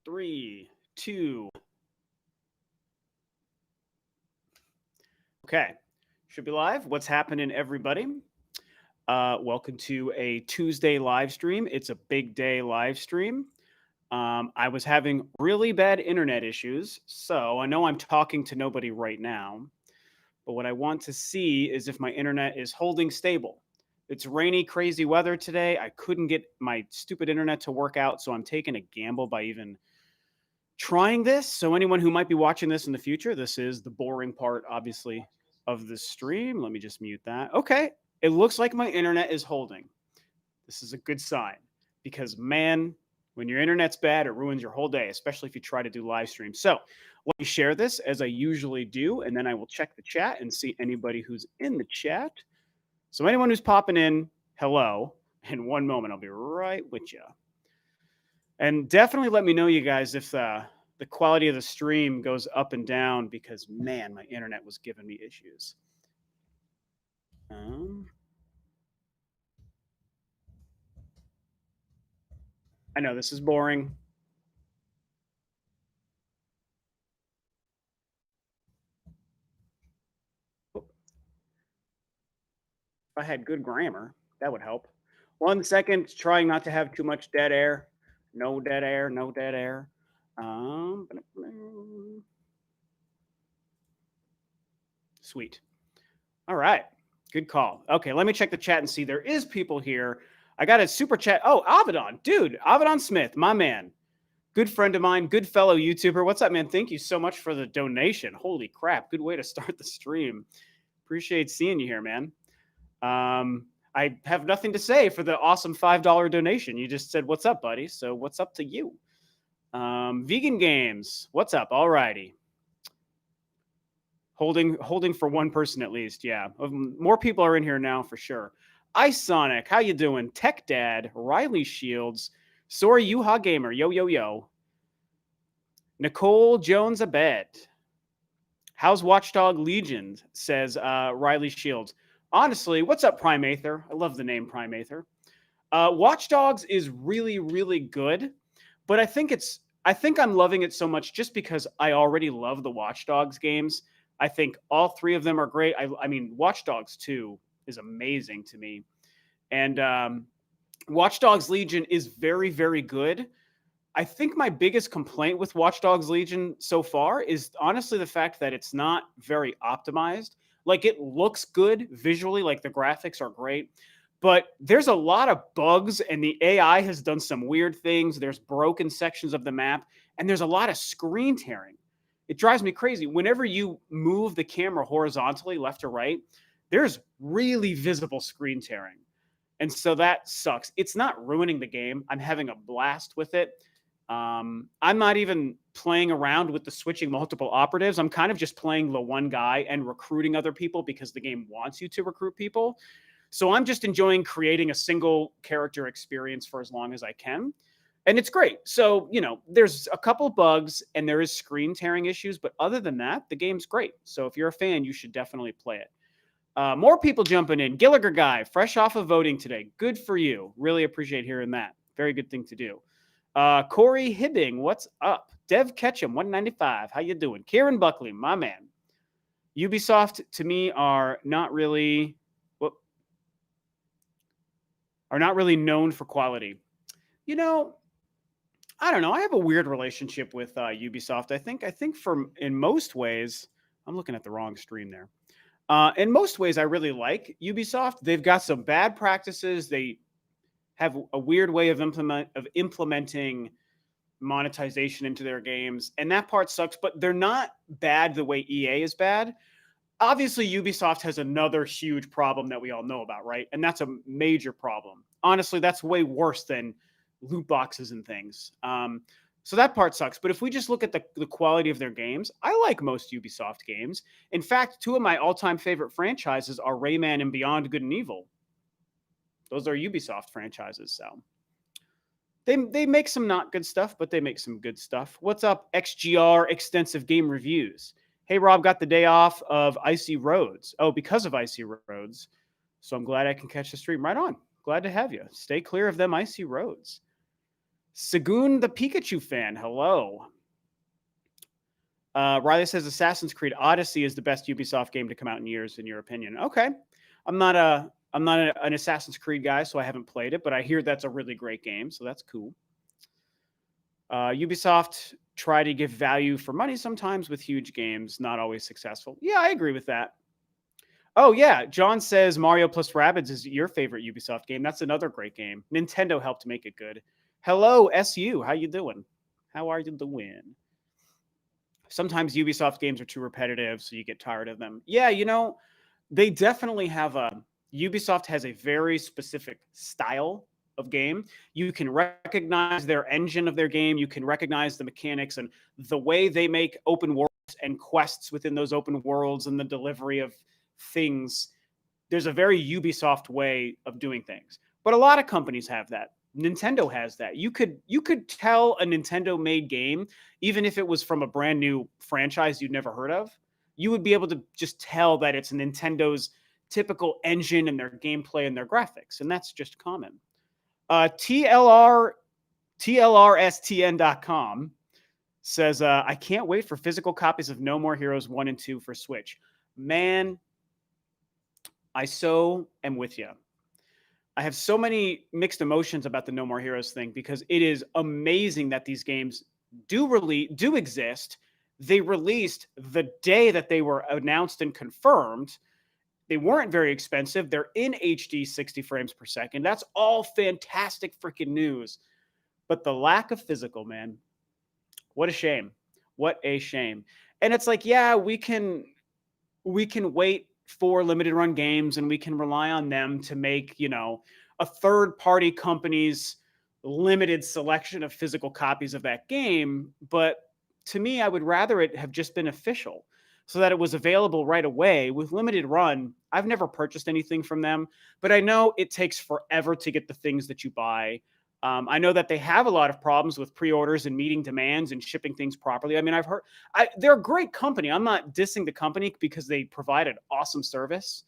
3, 2. Okay. Should be live. What's happening, everybody? Welcome to a Tuesday live stream. It's a big day live stream. I was having really bad internet issues, so I know I'm talking to nobody right now. But what I want to see is if my internet is holding stable. It's rainy, crazy weather today. I couldn't get my stupid internet to work out, so I'm taking a gamble by even trying this. So anyone who might be watching this in the future, this is the boring part, obviously, of the stream. Let me just mute that. Okay, it looks like my internet is holding. This is a good sign because, man, when your internet's bad, it ruins your whole day, especially if you try to do live streams. So let me share this as I usually do, and then I will check the chat and see anybody who's in the chat. So anyone who's popping in, hello. In one moment, I'll be right with you. And definitely let me know, you guys, if the quality of the stream goes up and down because, man, my internet was giving me issues. I know this is boring. If I had good grammar, that would help. 1 second, trying not to have too much dead air. No dead air, no dead air. Sweet. All right. Good call. Okay, let me check the chat and see. There is people here. I got a super chat. Oh, Avedon. Dude, Avedon Smith, my man. Good friend of mine, good fellow YouTuber. What's up, man? Thank you so much for the donation. Holy crap. Good way to start the stream. Appreciate seeing you here, man. I have nothing to say for the awesome $5 donation. You just said, what's up, buddy? So what's up to you? Vegan Games. What's up? All righty. Holding for one person at least. Yeah. More people are in here now for sure. Ice Sonic, how you doing? Tech Dad, Riley Shields, Sorry Yuha Gamer, yo yo yo. Nicole Jones Abed. How's Watchdog Legion? Says Riley Shields. Honestly, what's up, Prime Aether? I love the name Prime Aether. Watch Dogs is really, really good, but I think I'm loving it so much just because I already love the Watch Dogs games. I think all three of them are great. I mean, Watch Dogs 2 is amazing to me. And Watch Dogs Legion is very, very good. I think my biggest complaint with Watch Dogs Legion so far is honestly the fact that it's not very optimized. Like, it looks good visually, like the graphics are great, but there's a lot of bugs and the AI has done some weird things. There's broken sections of the map and there's a lot of screen tearing. It drives me crazy. Whenever you move the camera horizontally left to right, there's really visible screen tearing. And so that sucks. It's not ruining the game. I'm having a blast with it. I'm not even playing around with the switching multiple operatives. I'm kind of just playing the one guy and recruiting other people because the game wants you to recruit people. So I'm just enjoying creating a single character experience for as long as I can. And it's great. So, there's a couple bugs and there is screen tearing issues, but other than that, the game's great. So if you're a fan, you should definitely play it. More people jumping in. Gilliger Guy, fresh off of voting today. Good for you. Really appreciate hearing that. Very good thing to do. Corey Hibbing, what's up? Dev Ketchum, 195. How you doing? Kieran Buckley, my man. Ubisoft to me are not really known for quality. I don't know. I have a weird relationship with Ubisoft. I think in most ways, I'm looking at the wrong stream there. In most ways, I really like Ubisoft. They've got some bad practices. They have a weird way of implementing monetization into their games, and that part sucks, but they're not bad the way EA is bad. Obviously, Ubisoft has another huge problem that we all know about, right? And that's a major problem. Honestly, that's way worse than loot boxes and things. So that part sucks. But if we just look at the quality of their games, I like most Ubisoft games. In fact, two of my all-time favorite franchises are Rayman and Beyond Good and Evil. Those are Ubisoft franchises, so they make some not good stuff, but they make some good stuff. What's up, XGR Extensive Game Reviews? Hey, Rob, got the day off of Icy Roads. Oh, because of Icy Roads. So I'm glad I can catch the stream. Right on. Glad to have you. Stay clear of them icy roads. Sagoon the Pikachu fan, hello. Riley says Assassin's Creed Odyssey is the best Ubisoft game to come out in years, in your opinion. Okay, I'm not an Assassin's Creed guy, so I haven't played it, but I hear that's a really great game, so that's cool. Ubisoft try to give value for money sometimes with huge games, not always successful. Yeah, I agree with that. Oh yeah, John says Mario plus Rabbids is your favorite Ubisoft game. That's another great game. Nintendo helped make it good. Hello, SU. How you doing? How are you doing? Sometimes Ubisoft games are too repetitive, so you get tired of them. Yeah, they definitely have a Ubisoft has a very specific style of game. You can recognize their engine of their game, you can recognize the mechanics and the way they make open worlds and quests within those open worlds and the delivery of things. There's a very Ubisoft way of doing things. But a lot of companies have that. Nintendo has that. You could tell a Nintendo made game even if it was from a brand new franchise you'd never heard of. You would be able to just tell that it's Nintendo's typical engine and their gameplay and their graphics, and that's just common. TLRSTN.com says, I can't wait for physical copies of No More Heroes 1 and 2 for Switch. Man, I so am with you. I have so many mixed emotions about the No More Heroes thing because it is amazing that these games do exist. They released the day that they were announced and confirmed. They weren't very expensive. They're in HD 60 frames per second. That's all fantastic freaking news. But the lack of physical, man, what a shame. What a shame. And it's like, yeah, we can wait for limited run games and we can rely on them to make, a third party company's limited selection of physical copies of that game. But to me, I would rather it have just been official so that it was available right away. With limited run, I've never purchased anything from them, but I know it takes forever to get the things that you buy. I know that they have a lot of problems with pre-orders and meeting demands and shipping things properly. I mean, I've heard they're a great company. I'm not dissing the company because they provide an awesome service,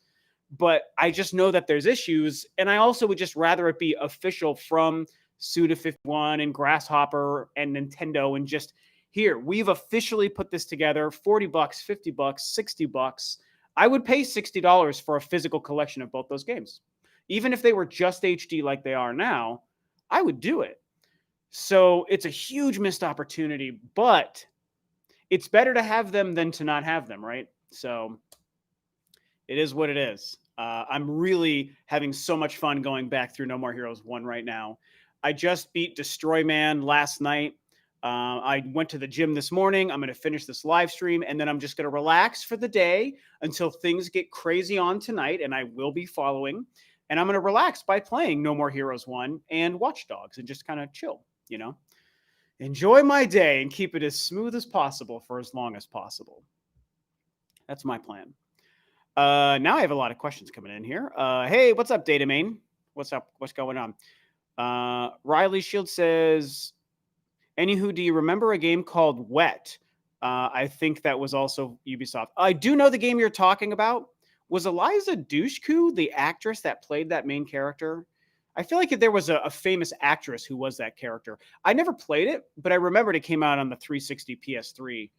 but I just know that there's issues. And I also would just rather it be official from Suda51 and Grasshopper and Nintendo and just here, we've officially put this together, $40, $50, $60. I would pay $60 for a physical collection of both those games. Even if they were just HD like they are now, I would do it. So it's a huge missed opportunity, but it's better to have them than to not have them, right? So it is what it is. I'm really having so much fun going back through No More Heroes 1 right now. I just beat Destroy Man last night. I went to the gym this morning. I'm going to finish this live stream, and then I'm just going to relax for the day until things get crazy on tonight, and I will be following. And I'm going to relax by playing No More Heroes 1 and Watch Dogs and just kind of chill, Enjoy my day and keep it as smooth as possible for as long as possible. That's my plan. Now I have a lot of questions coming in here. Hey, what's up, Data Main? What's up? What's going on? Riley Shield says, anywho, do you remember a game called Wet? I think that was also Ubisoft. I do know the game you're talking about. Was Eliza Dushku the actress that played that main character? I feel like there was a famous actress who was that character. I never played it, but I remembered it came out on the 360 PS3.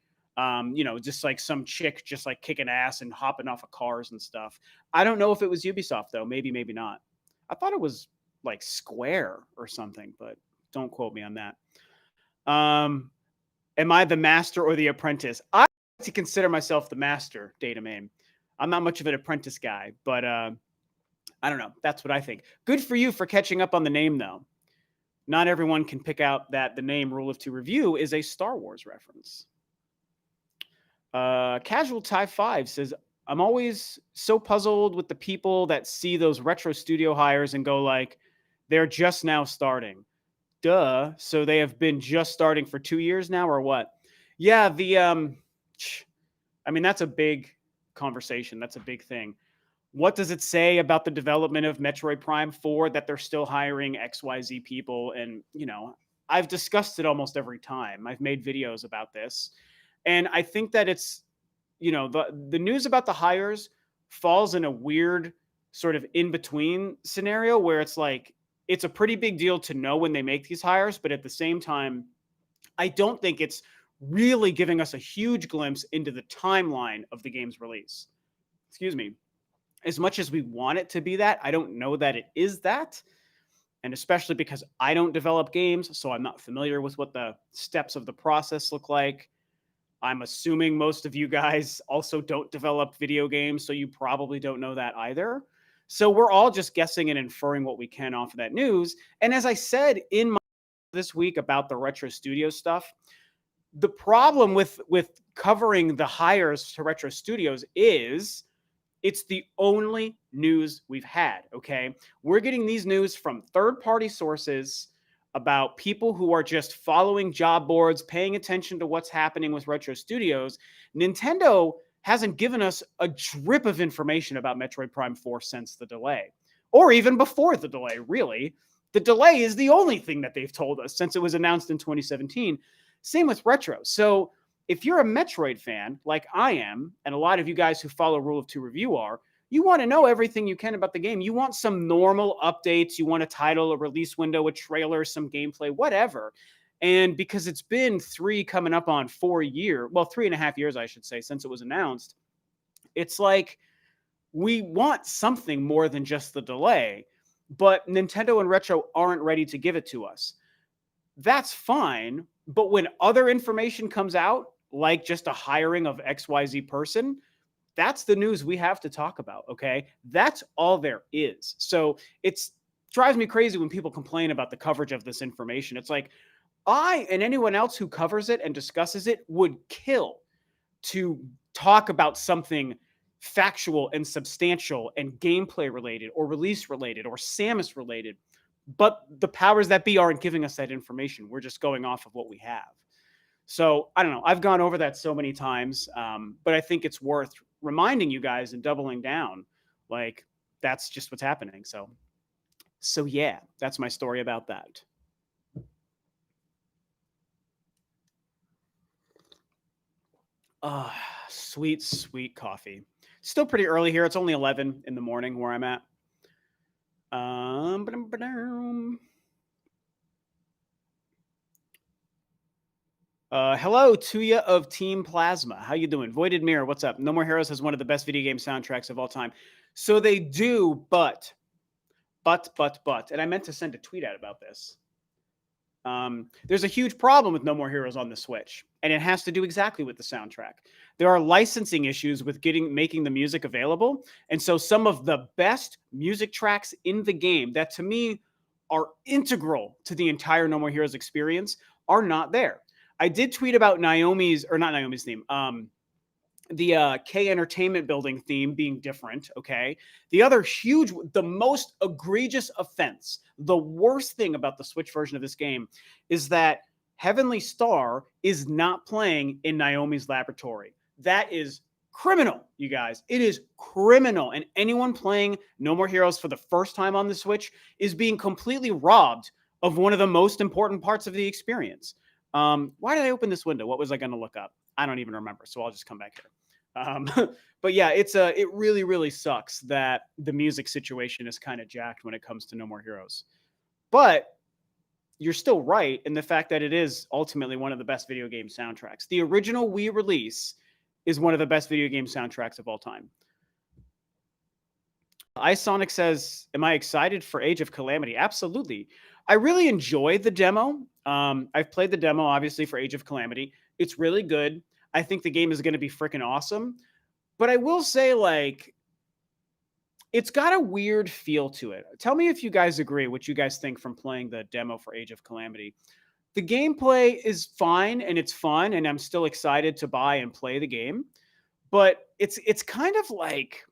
Just like some chick just like kicking ass and hopping off of cars and stuff. I don't know if it was Ubisoft though. Maybe, maybe not. I thought it was like Square or something, but don't quote me on that. Am I the master or the apprentice? I like to consider myself the master, Data Main. I'm not much of an apprentice guy, but I don't know. That's what I think. Good for you for catching up on the name, though. Not everyone can pick out that the name Rule of Two Review is a Star Wars reference. Casual Tie 5 says, I'm always so puzzled with the people that see those retro studio hires and go like, they're just now starting. Duh. So they have been just starting for 2 years now or what? Yeah, that's a big conversation. That's a big thing. What does it say about the development of Metroid Prime 4 that they're still hiring XYZ people? And, I've discussed it almost every time. I've made videos about this. And I think that it's, the news about the hires falls in a weird sort of in-between scenario where it's like, it's a pretty big deal to know when they make these hires, but at the same time, I don't think it's really giving us a huge glimpse into the timeline of the game's release. Excuse me. As much as we want it to be that, I don't know that it is that. And especially because I don't develop games, so I'm not familiar with what the steps of the process look like. I'm assuming most of you guys also don't develop video games, so you probably don't know that either. So we're all just guessing and inferring what we can off of that news. And as I said in my this week about the Retro Studio stuff, the problem with covering the hires to Retro Studios is it's the only news we've had, okay? We're getting these news from third-party sources about people who are just following job boards, paying attention to what's happening with Retro Studios. Nintendo hasn't given us a drip of information about Metroid Prime 4 since the delay, or even before the delay, really. The delay is the only thing that they've told us since it was announced in 2017. Same with Retro. So if you're a Metroid fan, like I am, and a lot of you guys who follow Rule of Two Review are, you want to know everything you can about the game. You want some normal updates. You want a title, a release window, a trailer, some gameplay, whatever. And because it's been 3.5 years, I should say, since it was announced, it's like we want something more than just the delay. But Nintendo and Retro aren't ready to give it to us. That's fine. But when other information comes out, like just a hiring of XYZ person, that's the news we have to talk about, okay? That's all there is. So it drives me crazy when people complain about the coverage of this information. It's like, I and anyone else who covers it and discusses it would kill to talk about something factual and substantial and gameplay related or release related or Samus related. But the powers that be aren't giving us that information. We're just going off of what we have. So I don't know. I've gone over that so many times, but I think it's worth reminding you guys and doubling down. Like, that's just what's happening. So yeah, that's my story about that. Sweet, sweet coffee. Still pretty early here. It's only 11 in the morning where I'm at. Hello, Tuya of Team Plasma. How you doing? Voided Mirror, what's up? No More Heroes has one of the best video game soundtracks of all time. So they do, but, and I meant to send a tweet out about this. There's a huge problem with No More Heroes on the Switch, and it has to do exactly with the soundtrack. There are licensing issues with making the music available, and so some of the best music tracks in the game that to me are integral to the entire No More Heroes experience are not there. I did tweet about Naomi's, or not Naomi's theme, the K Entertainment Building theme being different, okay? The other huge, the most egregious offense, the worst thing about the Switch version of this game is that Heavenly Star is not playing in Naomi's laboratory. That is criminal, you guys. It is criminal. And anyone playing No More Heroes for the first time on the Switch is being completely robbed of one of the most important parts of the experience. Why did I open this window? What was I going to look up? I don't even remember, so I'll just come back here. But yeah, it really, really sucks that the music situation is kind of jacked when it comes to No More Heroes. But you're still right in the fact that it is ultimately one of the best video game soundtracks. The original Wii release is one of the best video game soundtracks of all time. iSonic says, am I excited for Age of Calamity? Absolutely. I really enjoyed the demo. I've played the demo, obviously, for Age of Calamity. It's really good. I think the game is going to be freaking awesome. But I will say, like, it's got a weird feel to it. Tell me if you guys agree, what you guys think from playing the demo for Age of Calamity. The gameplay is fine and it's fun, and I'm still excited to buy and play the game. But it's kind of like,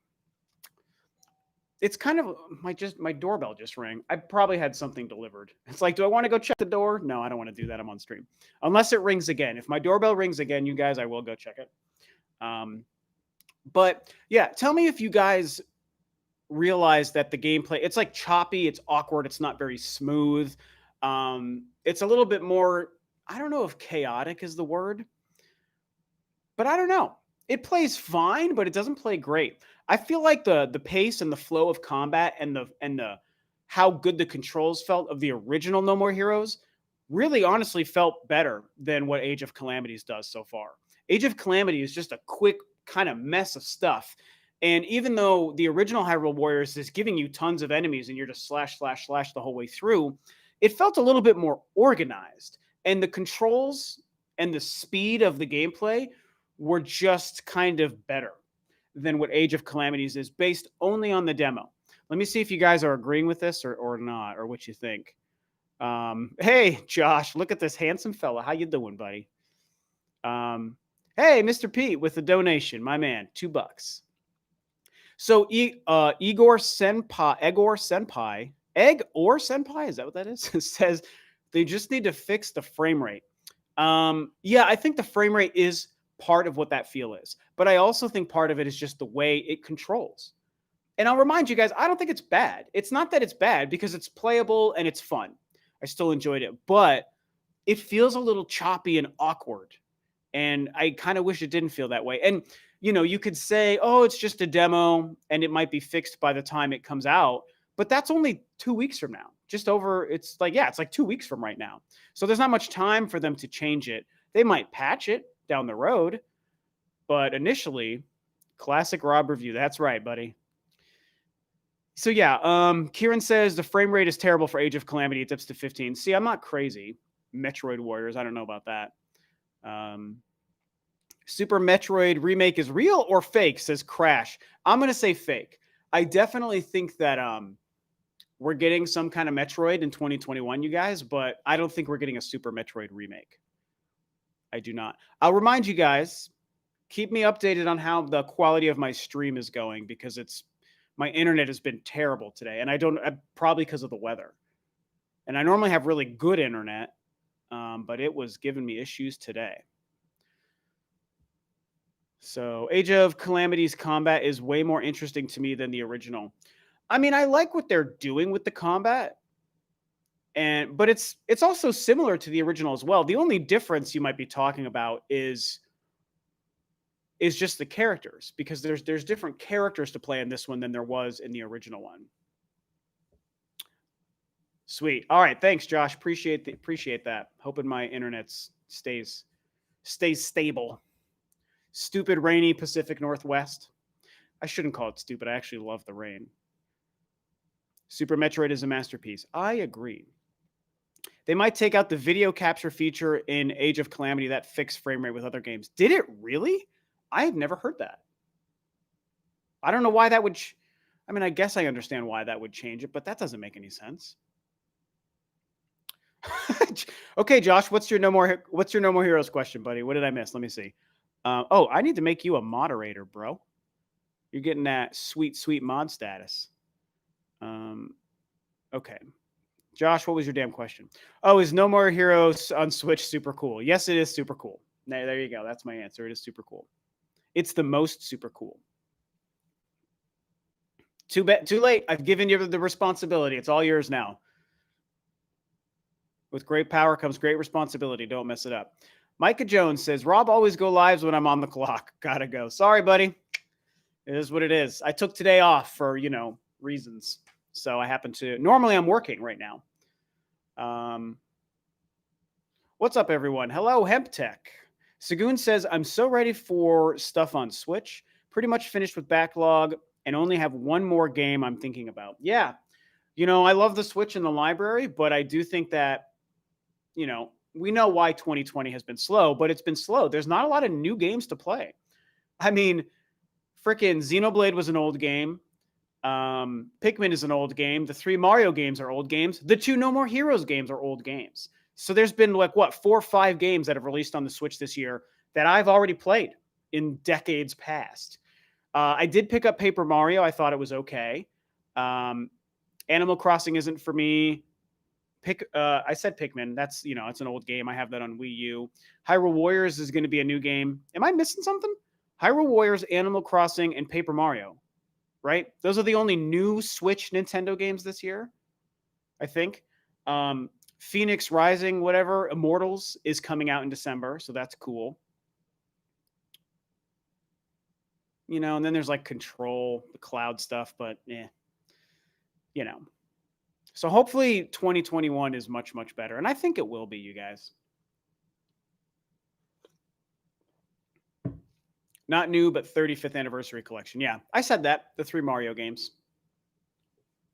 it's kind of my doorbell just rang. I probably had something delivered. It's like, do I want to go check the door? No, I don't want to do that. I'm on stream. Unless it rings again. If my doorbell rings again, you guys, I will go check it. But yeah, tell me if you guys realize that the gameplay, it's like choppy, it's awkward, it's not very smooth. It's a little bit more, I don't know if chaotic is the word, but I don't know. It plays fine, but it doesn't play great. I feel like the pace and the flow of combat and the how good the controls felt of the original No More Heroes really honestly felt better than what Age of Calamities does so far. Age of Calamity is just a quick kind of mess of stuff. And even though the original Hyrule Warriors is giving you tons of enemies and you're just slash, slash, slash the whole way through, it felt a little bit more organized. And the controls and the speed of the gameplay were just kind of better than what Age of Calamities is based only on the demo. Let me see if you guys are agreeing with this or not, or what you think. Hey, Josh, look at this handsome fella. How you doing, buddy? Hey, Mr. Pete with the donation, my man, $2. So Igor Senpai, Egg or Senpai, is that what that is? Says they just need to fix the frame rate. Yeah, I think the frame rate is part of what that feel is, but I also think part of it is just the way it controls. And I'll remind you guys, I don't think it's bad. It's not that it's bad because it's playable and it's fun. I still enjoyed it, but it feels a little choppy and awkward. And I kind of wish it didn't feel that way. And, you know, you could say, oh, it's just a demo and it might be fixed by the time it comes out. But that's only 2 weeks from now. It's like 2 weeks from right now. So there's not much time for them to change it. They might patch it down the road. But initially, classic Rob review. That's right, buddy. So yeah, Kieran says the frame rate is terrible for Age of Calamity. It dips to 15. See, I'm not crazy. Metroid Warriors, I don't know about that. Super Metroid remake is real or fake, says Crash. I'm going to say fake. I definitely think that we're getting some kind of Metroid in 2021, you guys, but I don't think we're getting a Super Metroid remake. I do not. I'll remind you guys, keep me updated on how the quality of my stream is going because my internet has been terrible today, and probably because of the weather. And I normally have really good internet, but it was giving me issues today. So Age of Calamity's combat is way more interesting to me than the original. I mean, I like what they're doing with the combat, but it's also similar to the original as well. The only difference you might be talking about is just the characters, because there's different characters to play in this one than there was in the original one. Sweet. All right, thanks, Josh. Appreciate that. Hoping my internet stays stable. Stupid rainy Pacific Northwest. I shouldn't call it stupid. I actually love the rain. Super Metroid is a masterpiece. I agree. They might take out the video capture feature in Age of Calamity that fixed frame rate with other games. Did it really? I had never heard that. I don't know why that would. I mean, I guess I understand why that would change it, but that doesn't make any sense. Okay, Josh, what's your no more heroes question, buddy? What did I miss? Let me see. Oh, I need to make you a moderator, bro. You're getting that sweet, sweet mod status. Okay. Josh, what was your damn question? Oh, is No More Heroes on Switch super cool? Yes, it is super cool. There you go. That's my answer. It is super cool. It's the most super cool. Too late. I've given you the responsibility. It's all yours now. With great power comes great responsibility. Don't mess it up. Micah Jones says, Rob always go lives when I'm on the clock. Gotta go. Sorry, buddy. It is what it is. I took today off for, reasons. So I happen to. Normally I'm working right now. What's up, everyone? Hello, Hemp Tech. Sagoon says, I'm so ready for stuff on Switch. Pretty much finished with backlog and only have one more game I'm thinking about. Yeah. I love the Switch in the library, but I do think that, we know why 2020 has been slow, but it's been slow. There's not a lot of new games to play. I mean, freaking Xenoblade was an old game. Pikmin is an old game. The 3 Mario games are old games. The 2 No More Heroes games are old games. So there's been 4 or 5 games that have released on the Switch this year that I've already played in decades past. I did pick up Paper Mario. I thought it was okay. Animal Crossing isn't for me. I said Pikmin. That's, it's an old game. I have that on Wii U. Hyrule Warriors is going to be a new game. Am I missing something? Hyrule Warriors, Animal Crossing, and Paper Mario, right? Those are the only new Switch Nintendo games this year, I think. Phoenix Rising, whatever, Immortals is coming out in December, so that's cool. And then there's Control, the cloud stuff, but So hopefully 2021 is much, much better. And I think it will be, you guys. Not new, but 35th anniversary collection. Yeah, I said that. The 3 Mario games.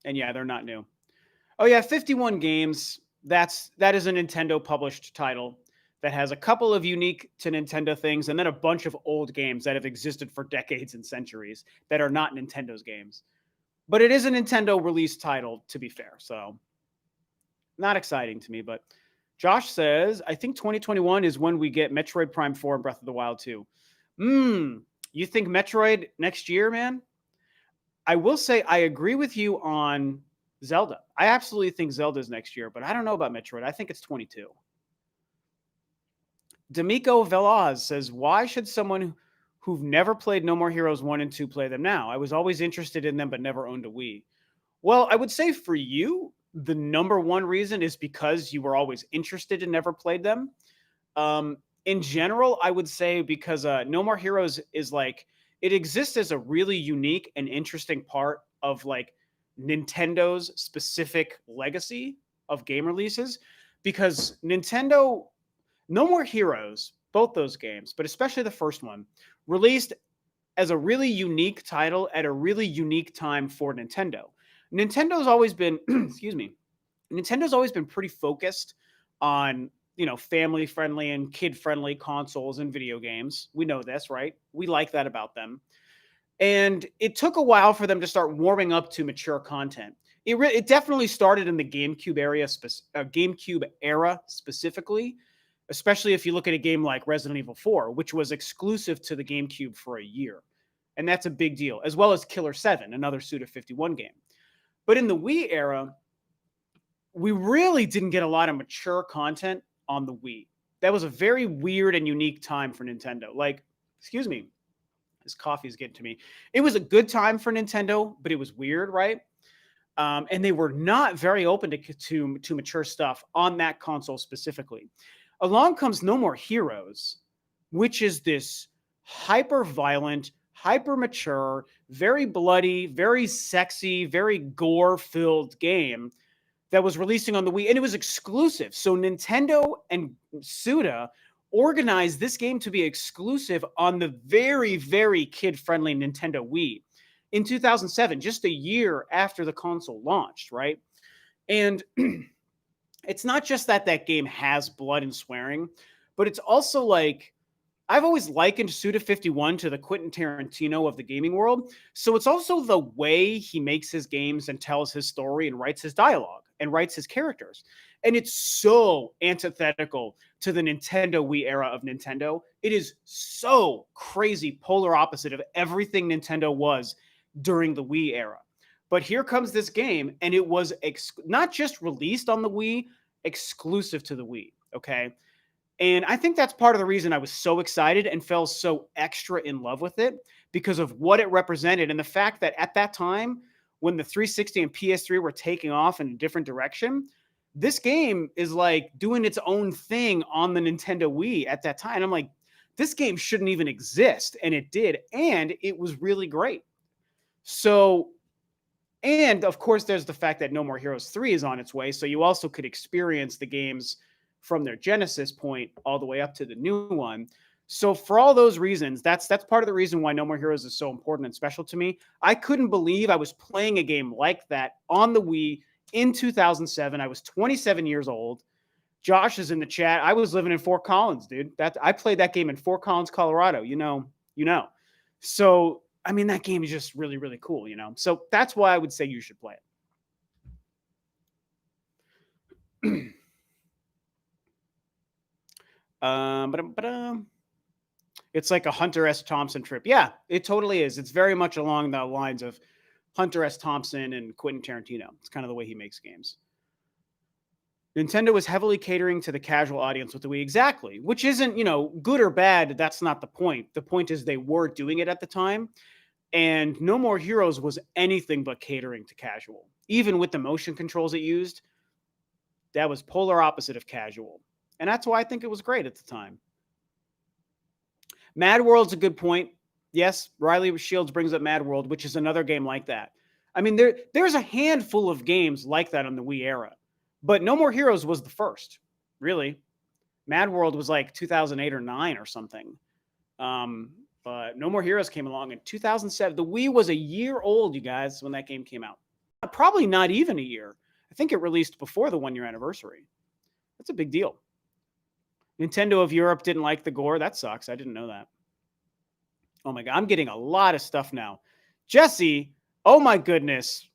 And yeah, they're not new. Oh yeah, 51 games. That is a Nintendo published title that has a couple of unique to Nintendo things and then a bunch of old games that have existed for decades and centuries that are not Nintendo's games. But it is a Nintendo release title, to be fair. So not exciting to me, but Josh says, I think 2021 is when we get Metroid Prime 4 and Breath of the Wild 2. You think Metroid next year, man? I will say I agree with you on Zelda. I absolutely think Zelda's next year, but I don't know about Metroid. I think it's 22. D'Amico Velaz says, why should someone who've never played No More Heroes 1 and 2 play them now? I was always interested in them, but never owned a Wii. Well, I would say for you, the number one reason is because you were always interested and never played them. In general, I would say because No More Heroes is like, it exists as a really unique and interesting part of like Nintendo's specific legacy of game releases because Nintendo, No More Heroes, both those games, but especially the first one, released as a really unique title at a really unique time for Nintendo. Nintendo's always been, excuse me, Nintendo's always been pretty focused on, family friendly and kid friendly consoles and video games. We know this, right? We like that about them. And it took a while for them to start warming up to mature content. It definitely started in the GameCube era specifically, especially if you look at a game like Resident Evil 4, which was exclusive to the GameCube for a year. And that's a big deal, as well as Killer 7, another Suda 51 game. But in the Wii era, we really didn't get a lot of mature content on the Wii. That was a very weird and unique time for Nintendo. Like, excuse me, this coffee is getting to me. It was a good time for Nintendo, but it was weird, right? And they were not very open to mature stuff on that console specifically. Along comes No More Heroes, which is this hyper violent, hyper mature, very bloody, very sexy, very gore filled game that was releasing on the Wii, and it was exclusive. So Nintendo and Suda organized this game to be exclusive on the very, very kid-friendly Nintendo Wii in 2007, just a year after the console launched, right? And it's not just that that game has blood and swearing, but it's also like, I've always likened Suda 51 to the Quentin Tarantino of the gaming world. So it's also the way he makes his games and tells his story and writes his dialogue and writes his characters. And it's so antithetical to the Nintendo Wii era of Nintendo. It is so crazy polar opposite of everything Nintendo was during the Wii era. But here comes this game, and it was not just released on the Wii, exclusive to the Wii, okay? And I think that's part of the reason I was so excited and fell so extra in love with it because of what it represented and the fact that at that time, when the 360 and PS3 were taking off in a different direction, this game is like doing its own thing on the Nintendo Wii at that time. And I'm like, this game shouldn't even exist. And it did. And it was really great. So, and of course, there's the fact that No More Heroes 3 is on its way. So you also could experience the games from their Genesis point all the way up to the new one. So for all those reasons, that's part of the reason why No More Heroes is so important and special to me. I couldn't believe I was playing a game like that on the Wii in 2007. I was 27 years old. Josh is in the chat. I was living in Fort Collins, dude. I played that game in Fort Collins, Colorado. You know. So, I mean, that game is just really, really cool, So that's why I would say you should play it. It's like a Hunter S. Thompson trip. Yeah, it totally is. It's very much along the lines of Hunter S. Thompson and Quentin Tarantino. It's kind of the way he makes games. Nintendo was heavily catering to the casual audience with the Wii. Exactly, which isn't, good or bad. That's not the point. The point is they were doing it at the time. And No More Heroes was anything but catering to casual. Even with the motion controls it used, that was polar opposite of casual. And that's why I think it was great at the time. Mad World's a good point. Yes, Riley Shields brings up Mad World, which is another game like that. I mean, there's a handful of games like that on the Wii era, but No More Heroes was the first, really. Mad World was like 2008 or 9 or something. But No More Heroes came along in 2007. The Wii was a year old, you guys, when that game came out. Probably not even a year. I think it released before the 1 year anniversary. That's a big deal. Nintendo of Europe didn't like the gore. That sucks. I didn't know that. Oh my God. I'm getting a lot of stuff now. Jesse, oh my goodness.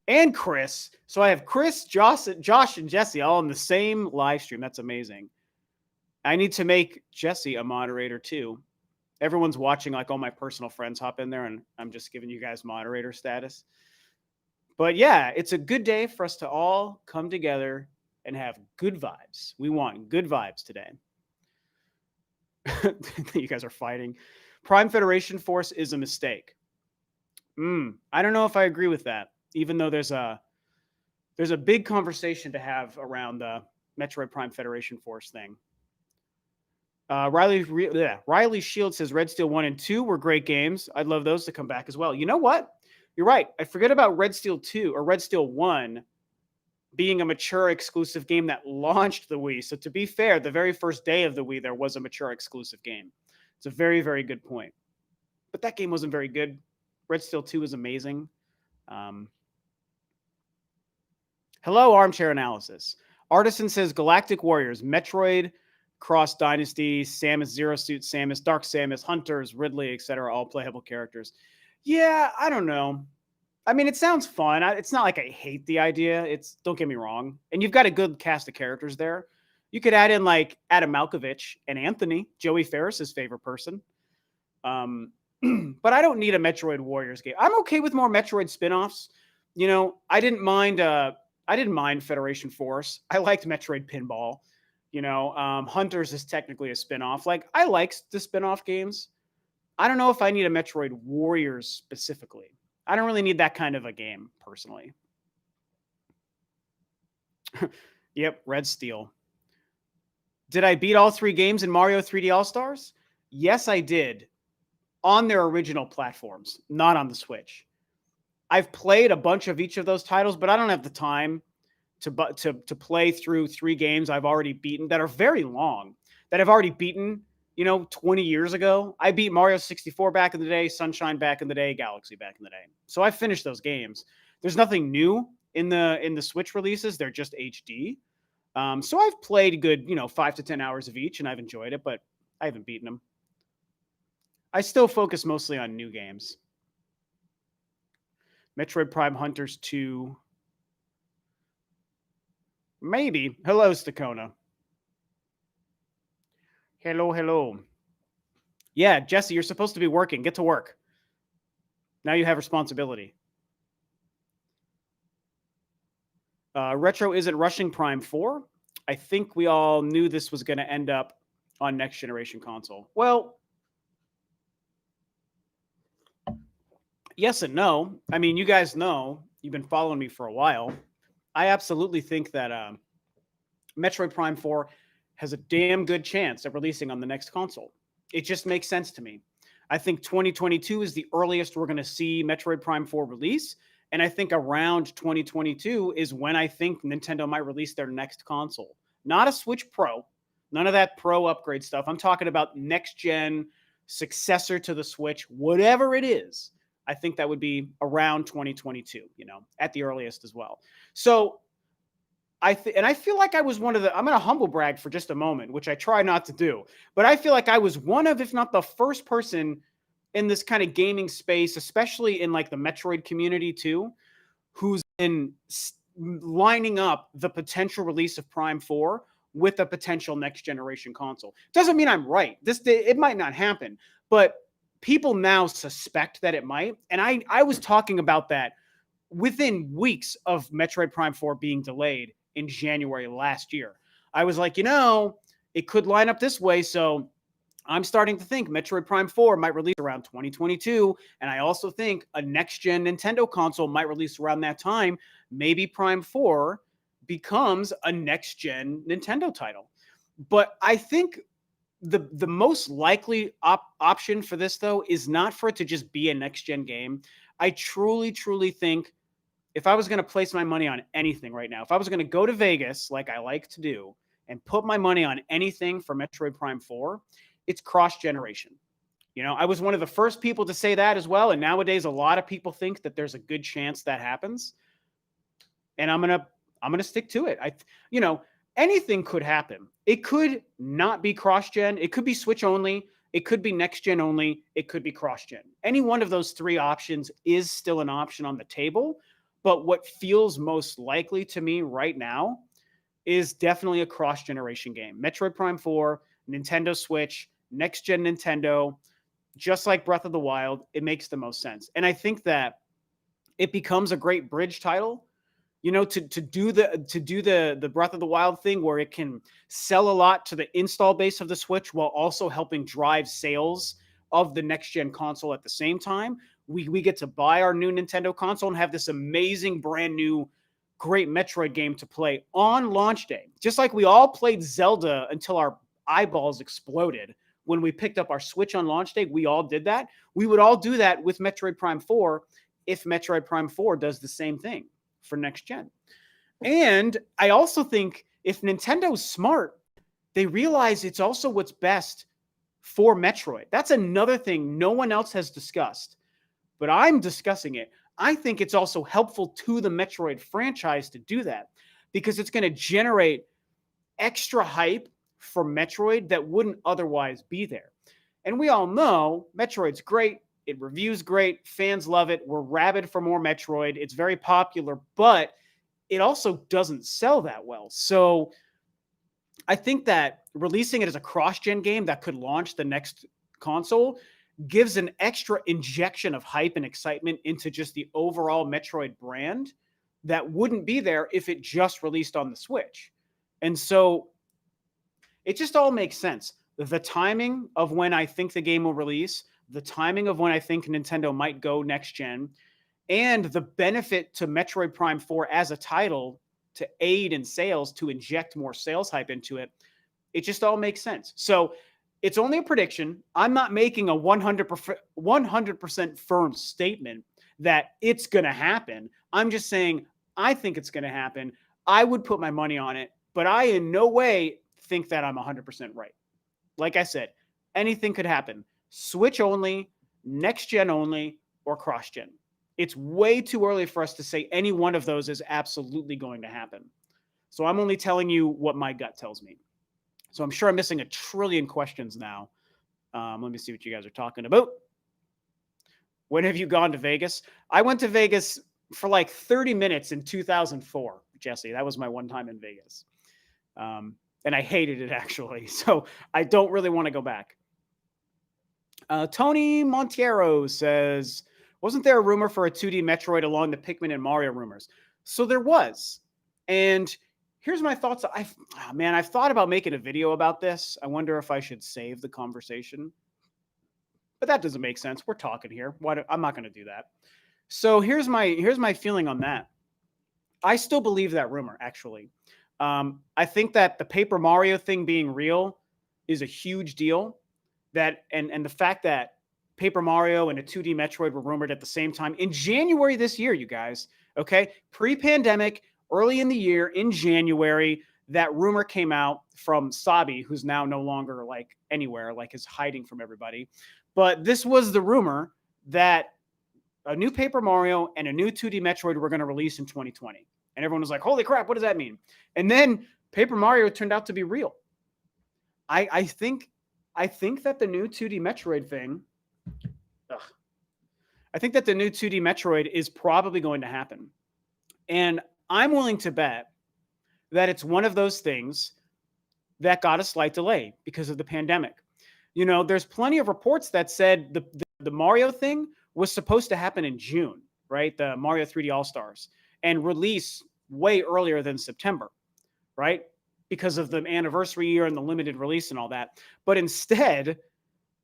And Chris. So I have Chris, Josh, and Jesse all in the same live stream. That's amazing. I need to make Jesse a moderator too. Everyone's watching, like all my personal friends hop in there, and I'm just giving you guys moderator status. But yeah, it's a good day for us to all come together and have good vibes. We want good vibes today. You guys are fighting. Prime Federation Force is a mistake. I don't know if I agree with that, even though there's a big conversation to have around the Metroid Prime Federation Force thing. Riley Shield says Red Steel 1 and 2 were great games. I'd love those to come back as well. You know what? You're right. I forget about Red Steel 2 or Red Steel 1 being a mature exclusive game that launched the Wii. So to be fair, the very first day of the Wii, there was a mature exclusive game. It's a very, very good point. But that game wasn't very good. Red Steel 2 is amazing. Hello, Armchair Analysis. Artisan says Galactic Warriors, Metroid, Cross Dynasty, Samus, Zero Suit Samus, Dark Samus, Hunters, Ridley, etc., all playable characters. Yeah, I don't know. I mean, it sounds fun. It's not like I hate the idea. Don't get me wrong. And you've got a good cast of characters there. You could add in like Adam Malkovich and Anthony, Joey Ferris's favorite person. But I don't need a Metroid Warriors game. I'm okay with more Metroid spin-offs. You know, I didn't mind Federation Force. I liked Metroid Pinball. You know, Hunters is technically a spin-off. Like, I like the spin-off games. I don't know if I need a Metroid Warriors specifically. I don't really need that kind of a game, personally. Yep, Red Steel. Did I beat all 3 games in Mario 3D All-Stars? Yes, I did. On their original platforms, not on the Switch. I've played a bunch of each of those titles, but I don't have the time to play through 3 games I've already beaten that are very long, that I've already beaten, 20 years ago. I beat Mario 64 back in the day, Sunshine back in the day, Galaxy back in the day. So I finished those games. There's nothing new in the Switch releases. They're just HD. So I've played a good, 5 to 10 hours of each, and I've enjoyed it, but I haven't beaten them. I still focus mostly on new games. Metroid Prime Hunters 2. Maybe. Hello, Stakona. Hello. Yeah, Jesse, you're supposed to be working. Get to work. Now you have responsibility. Retro isn't rushing Prime 4. I think we all knew this was going to end up on next generation console. Well, yes and no. I mean, you guys know, you've been following me for a while. I absolutely think that Metroid Prime 4 has a damn good chance of releasing on the next console. It just makes sense to me. I think 2022 is the earliest we're going to see Metroid Prime 4 release. And I think around 2022 is when I think Nintendo might release their next console. Not a Switch Pro. None of that Pro upgrade stuff. I'm talking about next gen, successor to the Switch, whatever it is. I think that would be around 2022, at the earliest as well. So I feel like I was one of I'm going to humble brag for just a moment, which I try not to do, but I feel like I was one of, if not the first person in this kind of gaming space, especially in like the Metroid community too, who's been lining up the potential release of Prime 4 with a potential next generation console. Doesn't mean I'm right. It might not happen, but people now suspect that it might. And I was talking about that within weeks of Metroid Prime 4 being delayed in January last year. I was like, it could line up this way. So I'm starting to think Metroid Prime 4 might release around 2022. And I also think a next-gen Nintendo console might release around that time. Maybe Prime 4 becomes a next-gen Nintendo title. But I think the most likely option for this, though, is not for it to just be a next-gen game. I truly, truly think if I was going to place my money on anything right now, if I was going to go to Vegas like I like to do and put my money on anything for Metroid Prime 4, it's cross-generation. You know, I was one of the first people to say that as well. And nowadays, a lot of people think that there's a good chance that happens. And I'm gonna stick to it. You know, anything could happen. It could not be cross-gen. It could be Switch only. It could be next-gen only. It could be cross-gen. Any one of those three options is still an option on the table. But what feels most likely to me right now is definitely a cross-generation game. Metroid Prime 4, Nintendo Switch, next-gen Nintendo, just like Breath of the Wild, it makes the most sense. And I think that it becomes a great bridge title, you know, to do the Breath of the Wild thing where it can sell a lot to the install base of the Switch while also helping drive sales of the next gen console at the same time. We get to buy our new Nintendo console and have this amazing brand new great Metroid game to play on launch day. Just like we all played Zelda until our eyeballs exploded when we picked up our Switch on launch day, we all did that. We would all do that with Metroid Prime 4 if Metroid Prime 4 does the same thing for next gen. And I also think if Nintendo's smart, they realize it's also what's best for Metroid. That's another thing no one else has discussed, but I'm discussing it. I think it's also helpful to the Metroid franchise to do that because it's going to generate extra hype for Metroid that wouldn't otherwise be there. And we all know Metroid's great. It reviews great. Fans love it. We're rabid for more Metroid. It's very popular, but it also doesn't sell that well. So I think that releasing it as a cross-gen game that could launch the next console gives an extra injection of hype and excitement into just the overall Metroid brand that wouldn't be there if it just released on the Switch. And so it just all makes sense. The timing of when I think the game will release, the timing of when I think Nintendo might go next gen, and the benefit to Metroid Prime 4 as a title to aid in sales, to inject more sales hype into it, it just all makes sense. So it's only a prediction. I'm not making a 100% firm statement that it's going to happen. I'm just saying I think it's going to happen. I would put my money on it, but I in no way think that I'm 100% right. Like I said, anything could happen. Switch only, next gen only, or cross gen. It's way too early for us to say any one of those is absolutely going to happen. So I'm only telling you what my gut tells me. So I'm sure I'm missing a trillion questions now. Let me see what you guys are talking about. When have you gone to Vegas? I went to Vegas for like 30 minutes in 2004, Jesse. That was my one time in Vegas. And I hated it, actually. So I don't really want to go back. Tony Montiero says, wasn't there a rumor for a 2D Metroid along the Pikmin and Mario rumors? So there was. And here's my thoughts. I've thought about making a video about this. I wonder if I should save the conversation. But that doesn't make sense. We're talking here. I'm not going to do that. So here's my feeling on that. I still believe that rumor, actually. I think that the Paper Mario thing being real is a huge deal. And the fact that Paper Mario and a 2D Metroid were rumored at the same time in January this year, you guys, okay? Pre-pandemic, early in the year, in January, that rumor came out from Sabi, who's now no longer like anywhere, like is hiding from everybody. But this was the rumor that a new Paper Mario and a new 2D Metroid were going to release in 2020. And everyone was like, holy crap, what does that mean? And then Paper Mario turned out to be real. I think that the new 2D Metroid thing, I think that the new 2D Metroid is probably going to happen. And I'm willing to bet that it's one of those things that got a slight delay because of the pandemic. You know, there's plenty of reports that said the Mario thing was supposed to happen in June, right? The Mario 3D All-Stars, and release way earlier than September, right? Because of the anniversary year and the limited release and all that. But instead,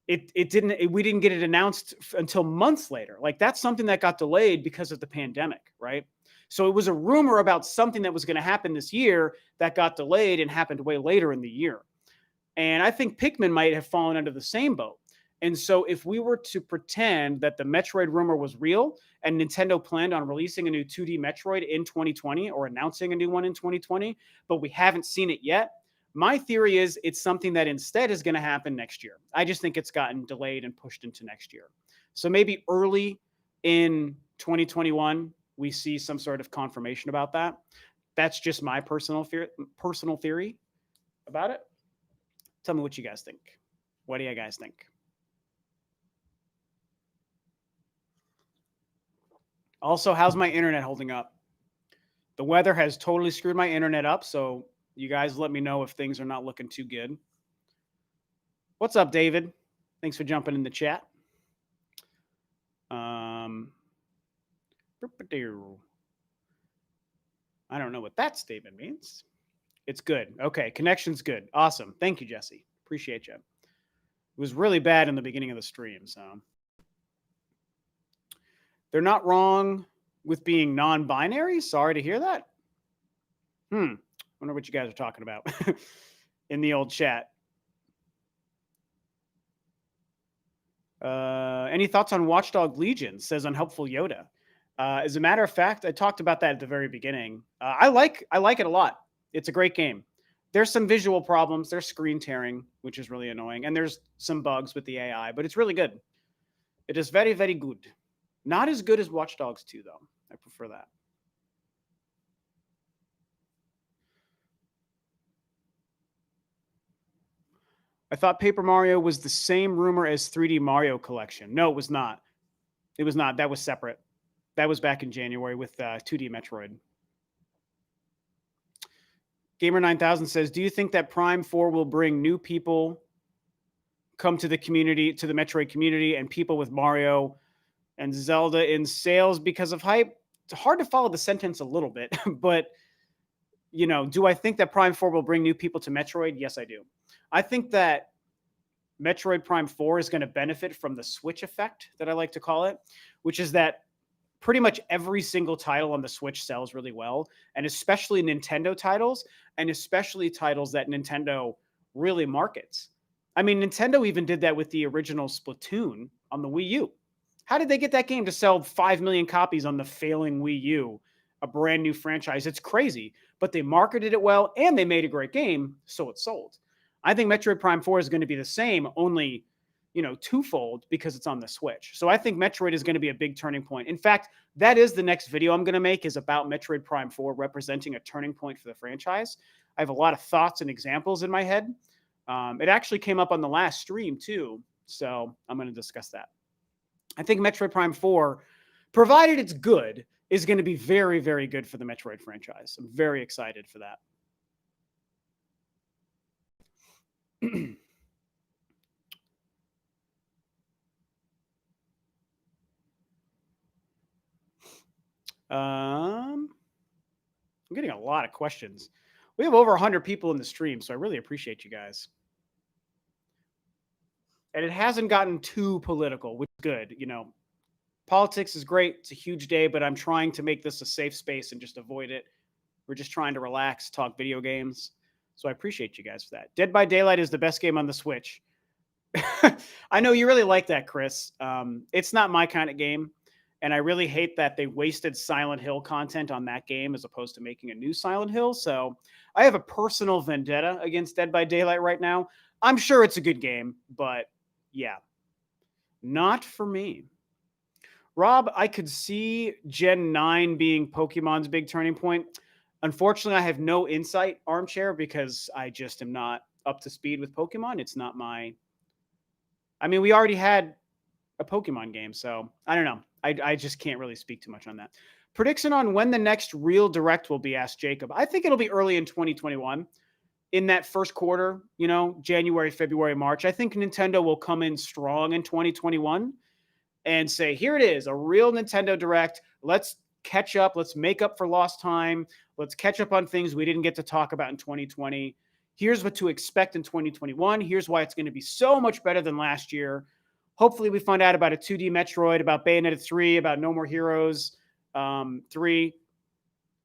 we didn't get it announced until months later. Like, that's something that got delayed because of the pandemic, right? So it was a rumor about something that was going to happen this year that got delayed and happened way later in the year. And I think Pikmin might have fallen under the same boat. And so if we were to pretend that the Metroid rumor was real and Nintendo planned on releasing a new 2D Metroid in 2020 or announcing a new one in 2020, but we haven't seen it yet, my theory is it's something that instead is going to happen next year. I just think it's gotten delayed and pushed into next year. So maybe early in 2021, we see some sort of confirmation about that. That's just my personal theory about it. Tell me what you guys think. What do you guys think? Also, how's my internet holding up? The weather has totally screwed my internet up, so you guys let me know if things are not looking too good. What's up, David? Thanks for jumping in the chat. I don't know what that statement means. It's good. Okay, connection's good. Awesome. Thank you, Jesse. Appreciate you. It was really bad in the beginning of the stream, so they're not wrong with being non-binary. Sorry to hear that. Wonder what you guys are talking about in the old chat. Any thoughts on Watchdog Legion? Says Unhelpful Yoda. As a matter of fact, I talked about that at the very beginning. I like it a lot. It's a great game. There's some visual problems. There's screen tearing, which is really annoying, and there's some bugs with the AI, but it's really good. It is very, very good. Not as good as Watch Dogs 2, though. I prefer that. I thought Paper Mario was the same rumor as 3D Mario Collection. No, it was not. It was not. That was separate. That was back in January with 2D Metroid. Gamer9000 says, do you think that Prime 4 will bring new people come to the community, to the Metroid community, and people with Mario and Zelda in sales because of hype? It's hard to follow the sentence a little bit, but, you know, do I think that Prime 4 will bring new people to Metroid? Yes, I do. I think that Metroid Prime 4 is going to benefit from the Switch effect that I like to call it, which is that pretty much every single title on the Switch sells really well, and especially Nintendo titles, and especially titles that Nintendo really markets. I mean, Nintendo even did that with the original Splatoon on the Wii U. How did they get that game to sell 5 million copies on the failing Wii U, a brand new franchise? It's crazy, but they marketed it well, and they made a great game, so it sold. I think Metroid Prime 4 is going to be the same, only, you know, twofold because it's on the Switch. So I think Metroid is going to be a big turning point. In fact, that is the next video I'm going to make, is about Metroid Prime 4 representing a turning point for the franchise. I have a lot of thoughts and examples in my head. It actually came up on the last stream too, so I'm going to discuss that. I think Metroid Prime 4, provided it's good, is going to be very, very good for the Metroid franchise. I'm very excited for that. I'm getting a lot of questions. We have over 100 people in the stream, so I really appreciate you guys. And it hasn't gotten too political, which is good. You know, politics is great. It's a huge day, but I'm trying to make this a safe space and just avoid it. We're just trying to relax, talk video games. So I appreciate you guys for that. Dead by Daylight is the best game on the Switch. I know you really like that, Chris. It's not my kind of game. And I really hate that they wasted Silent Hill content on that game as opposed to making a new Silent Hill. So I have a personal vendetta against Dead by Daylight right now. I'm sure it's a good game, but yeah, not for me. Rob, I could see Gen 9 being Pokemon's big turning point. Unfortunately, I have no insight, Armchair, because I just am not up to speed with Pokemon. It's not my... I mean, we already had a Pokemon game, so I don't know. I just can't really speak too much on that. Prediction on when the next real direct will be, asked Jacob. I think it'll be early in 2021. In that first quarter, you know, January, February, March. I think Nintendo will come in strong in 2021 and say, here it is, a real Nintendo Direct. Let's catch up. Let's make up for lost time. Let's catch up on things we didn't get to talk about in 2020. Here's what to expect in 2021. Here's why it's going to be so much better than last year. Hopefully we find out about a 2D Metroid, about Bayonetta 3, about No More Heroes 3,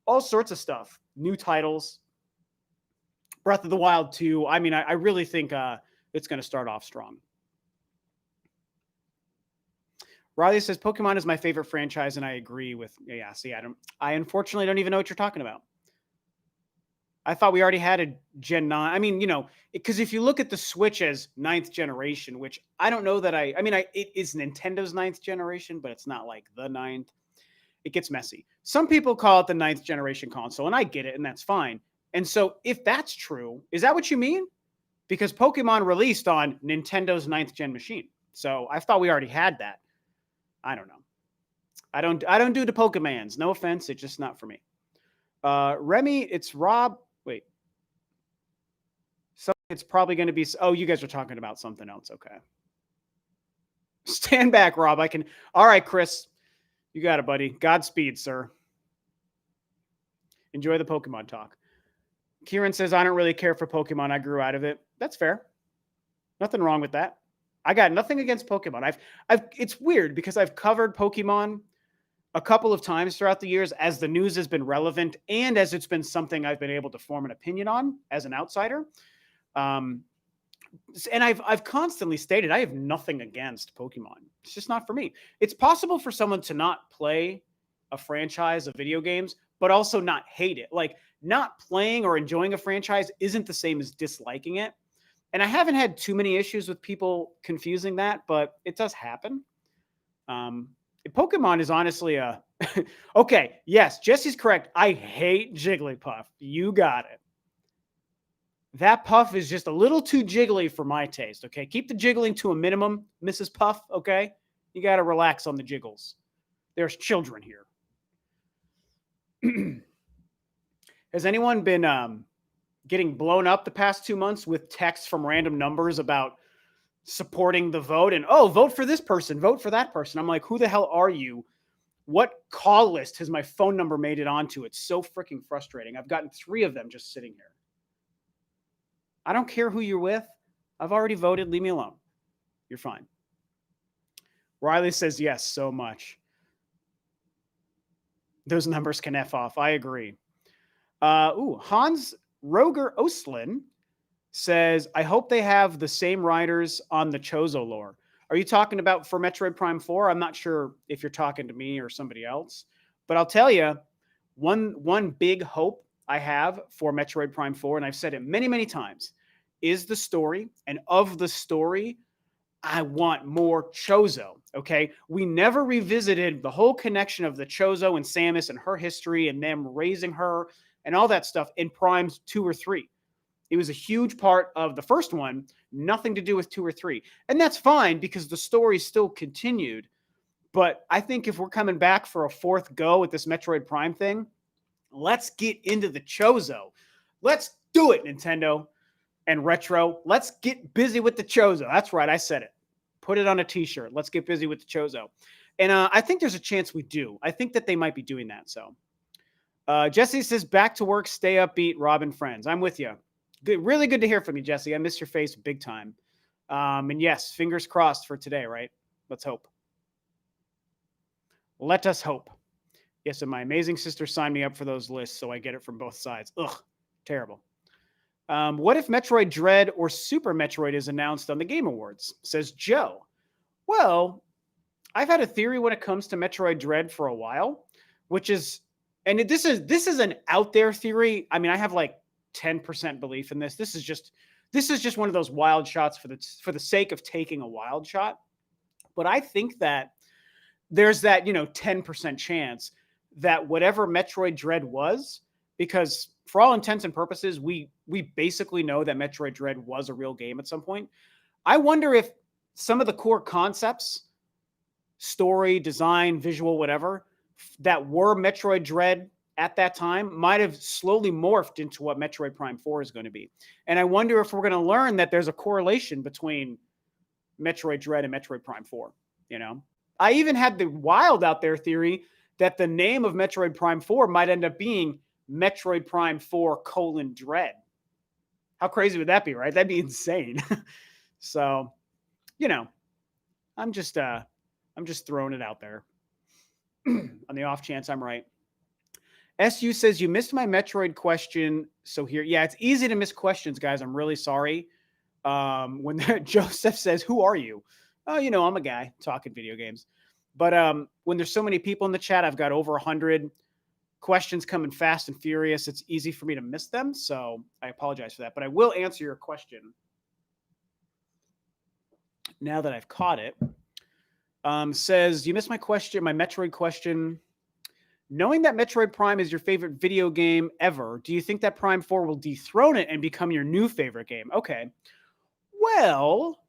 all sorts of stuff. New titles. Breath of the Wild 2. I mean, I really think it's going to start off strong. Riley says Pokemon is my favorite franchise, and I agree with. Yeah, see, I unfortunately don't even know what you're talking about. I thought we already had a Gen 9. I mean, because if you look at the Switch as ninth generation, which I don't know that it is Nintendo's ninth generation, but it's not like the ninth. It gets messy. Some people call it the ninth generation console, and I get it, and that's fine. And so if that's true, is that what you mean? Because Pokemon released on Nintendo's ninth gen machine. So I thought we already had that. I don't know. I don't do the Pokemans. No offense, it's just not for me. Remy, it's Rob. Wait. So it's probably going to be. Oh, you guys are talking about something else. Okay. Stand back, Rob. All right, Chris. You got it, buddy. Godspeed, sir. Enjoy the Pokemon talk. Kieran says, I don't really care for Pokemon. I grew out of it. That's fair. Nothing wrong with that. I got nothing against Pokemon. It's weird because I've covered Pokemon a couple of times throughout the years as the news has been relevant and as it's been something I've been able to form an opinion on as an outsider. And I've constantly stated I have nothing against Pokemon. It's just not for me. It's possible for someone to not play a franchise of video games, but also not hate it. Like not playing or enjoying a franchise isn't the same as disliking it. And I haven't had too many issues with people confusing that, but it does happen. Pokemon is honestly a okay. Yes, Jesse's correct. I hate Jigglypuff. You got it. That Puff is just a little too jiggly for my taste. Okay, keep the jiggling to a minimum, Mrs. Puff. Okay, you got to relax on the jiggles. There's children here. Has anyone been getting blown up the past 2 months with texts from random numbers about supporting the vote and vote for this person, vote for that person? I'm like, who the hell are you? What call list has my phone number made it onto? It's so freaking frustrating. I've gotten 3 of them just sitting here. I don't care who you're with. I've already voted. Leave me alone. You're fine. Riley says yes, so much. Those numbers can F off. I agree. Hans Roger Oslin says, I hope they have the same writers on the Chozo lore. Are you talking about for Metroid Prime 4? I'm not sure if you're talking to me or somebody else, but I'll tell you one big hope I have for Metroid Prime 4, and I've said it many, many times, is the story. And of the story, I want more Chozo, okay? We never revisited the whole connection of the Chozo and Samus and her history and them raising her and all that stuff in Primes 2 or 3. It was a huge part of the first one, nothing to do with 2 or 3. And that's fine because the story still continued. But I think if we're coming back for a 4th go at this Metroid Prime thing, let's get into the Chozo. Let's do it, Nintendo and Retro. Let's get busy with the Chozo. That's right. I said it. Put it on a t-shirt. Let's get busy with the Chozo. And I think there's a chance we do. I think that they might be doing that. So Jesse says, back to work, stay upbeat, Rob and friends. I'm with you. Good, really good to hear from you, Jesse. I miss your face big time. And yes, fingers crossed for today, right? Let's hope. Let us hope. Yes, and my amazing sister signed me up for those lists, so I get it from both sides. Ugh, terrible. What if Metroid Dread or Super Metroid is announced on the Game Awards? Says Joe. Well, I've had a theory when it comes to Metroid Dread for a while, which is, and this is an out there theory. I mean, I have like 10% belief in this. This is just one of those wild shots for the sake of taking a wild shot. But I think that there's that 10% chance that whatever Metroid Dread was, because for all intents and purposes, we basically know that Metroid Dread was a real game at some point. I wonder if some of the core concepts, story, design, visual, whatever, that were Metroid Dread at that time might have slowly morphed into what Metroid Prime 4 is going to be. And I wonder if we're going to learn that there's a correlation between Metroid Dread and Metroid Prime 4, I even had the wild out there theory that the name of Metroid Prime 4 might end up being Metroid Prime 4 : Dread. How crazy would that be, right? That'd be insane. So, I'm just throwing it out there on the off chance I'm right. SU says, you missed my Metroid question. So here, yeah, it's easy to miss questions, guys. I'm really sorry. When Joseph says, who are you? Oh, I'm a guy talking video games. But when there's so many people in the chat, I've got over 100 questions coming fast and furious. It's easy for me to miss them, so I apologize for that. But I will answer your question now that I've caught it. Says, you missed my question, my Metroid question. Knowing that Metroid Prime is your favorite video game ever, do you think that Prime 4 will dethrone it and become your new favorite game? Okay. Well,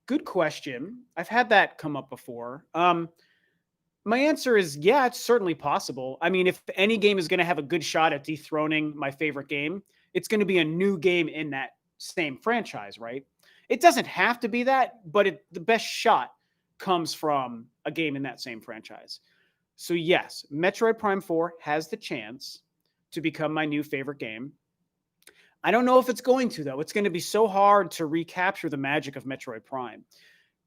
good question. I've had that come up before. My answer is yeah, it's certainly possible. I mean, if any game is going to have a good shot at dethroning my favorite game, it's going to be a new game in that same franchise, right? It doesn't have to be that, but the best shot comes from a game in that same franchise. So yes, Metroid Prime 4 has the chance to become my new favorite game. I don't know if it's going to, though. It's going to be so hard to recapture the magic of Metroid Prime.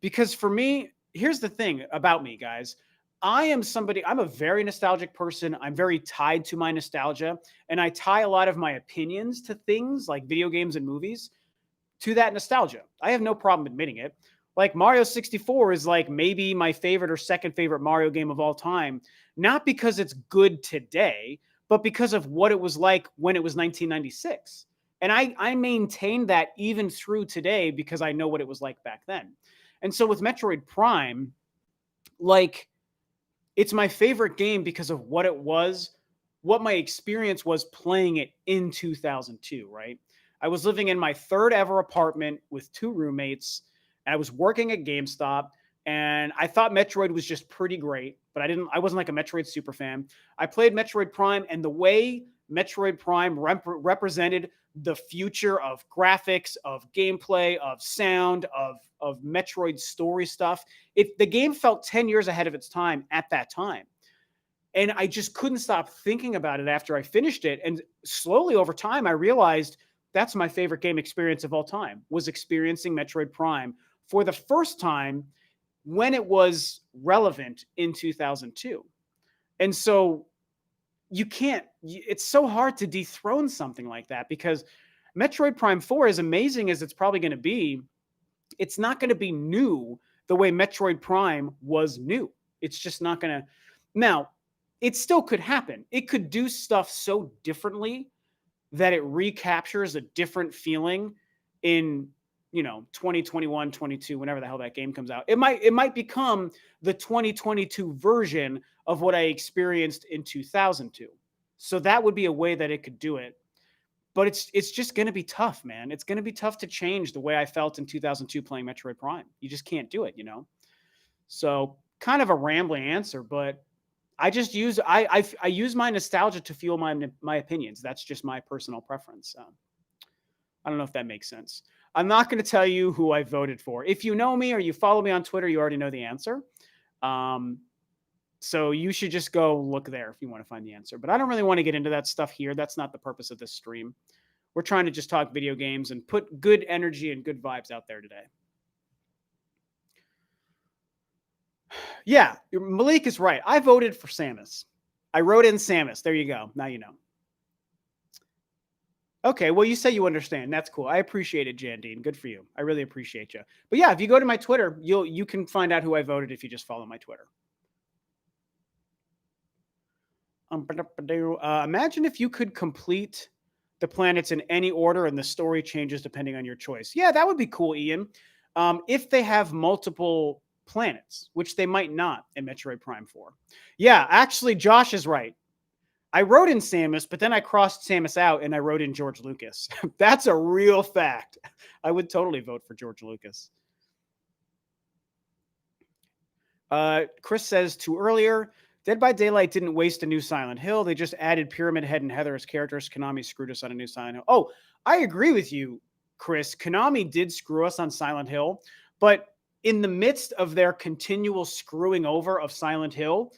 Because for me, here's the thing about me, guys. I'm a very nostalgic person. I'm very tied to my nostalgia. And I tie a lot of my opinions to things like video games and movies to that nostalgia. I have no problem admitting it. Like Mario 64 is like maybe my favorite or second favorite Mario game of all time, not because it's good today, but because of what it was like when it was 1996. And I maintain that even through today because I know what it was like back then. And so with Metroid Prime, like, it's my favorite game because of what it was, what my experience was playing it in 2002, right? I was living in my third ever apartment with two roommates, and I was working at GameStop, and I thought Metroid was just pretty great, but I wasn't like a Metroid super fan. I played Metroid Prime, and the way Metroid Prime represented the future of graphics, of gameplay, of sound, of Metroid story stuff, the game felt 10 years ahead of its time at that time. And I just couldn't stop thinking about it after I finished it. And slowly over time, I realized that's my favorite game experience of all time, was experiencing Metroid Prime for the first time when it was relevant in 2002. And so it's so hard to dethrone something like that because Metroid Prime 4, as amazing as it's probably going to be, it's not going to be new the way Metroid Prime was new. It's just not going to. Now, it still could happen. It could do stuff so differently that it recaptures a different feeling in, 2021, 22, whenever the hell that game comes out. It might become the 2022 version of what I experienced in 2002. So that would be a way that it could do it. But it's just going to be tough, man. It's going to be tough to change the way I felt in 2002 playing Metroid Prime. You just can't do it, So kind of a rambling answer, but I just use I use my nostalgia to fuel my opinions. That's just my personal preference. I don't know if that makes sense. I'm not going to tell you who I voted for. If you know me or you follow me on Twitter, you already know the answer. So you should just go look there if you want to find the answer. But I don't really want to get into that stuff here. That's not the purpose of this stream. We're trying to just talk video games and put good energy and good vibes out there today. Yeah, Malik is right. I voted for Samus. I wrote in Samus. There you go. Now you know. Okay, well, you say you understand. That's cool. I appreciate it, Jandine. Good for you. I really appreciate you. But yeah, if you go to my Twitter, you can find out who I voted if you just follow my Twitter. Imagine if you could complete the planets in any order and the story changes depending on your choice. Yeah, that would be cool, Ian. If they have multiple planets, which they might not in Metroid Prime 4. Yeah, actually, Josh is right. I wrote in Samus, but then I crossed Samus out and I wrote in George Lucas. That's a real fact. I would totally vote for George Lucas. Chris says, too earlier, Dead by Daylight didn't waste a new Silent Hill. They just added Pyramid Head and Heather as characters. Konami screwed us on a new Silent Hill. Oh, I agree with you, Chris. Konami did screw us on Silent Hill, but in the midst of their continual screwing over of Silent Hill,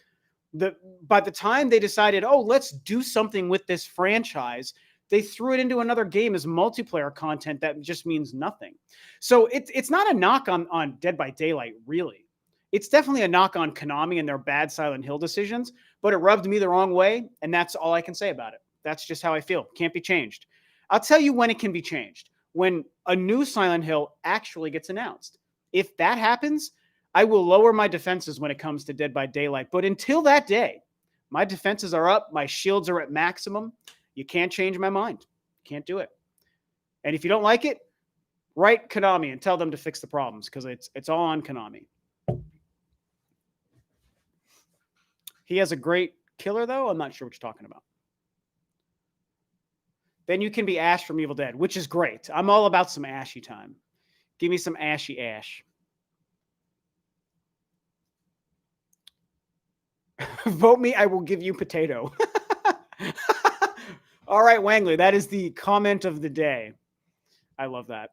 by the time they decided, oh, let's do something with this franchise, they threw it into another game as multiplayer content that just means nothing. So it's not a knock on Dead by Daylight, really. It's definitely a knock on Konami and their bad Silent Hill decisions, but it rubbed me the wrong way, and that's all I can say about it. That's just how I feel. Can't be changed. I'll tell you when it can be changed. When a new Silent Hill actually gets announced. If that happens, I will lower my defenses when it comes to Dead by Daylight. But until that day, my defenses are up. My shields are at maximum. You can't change my mind. Can't do it. And if you don't like it, write Konami and tell them to fix the problems, because it's all on Konami. He has a great killer, though. I'm not sure what you're talking about. Then you can be Ash from Evil Dead, which is great. I'm all about some ashy time. Give me some ashy Ash. Vote me, I will give you potato. All right, Wangley, that is the comment of the day. I love that.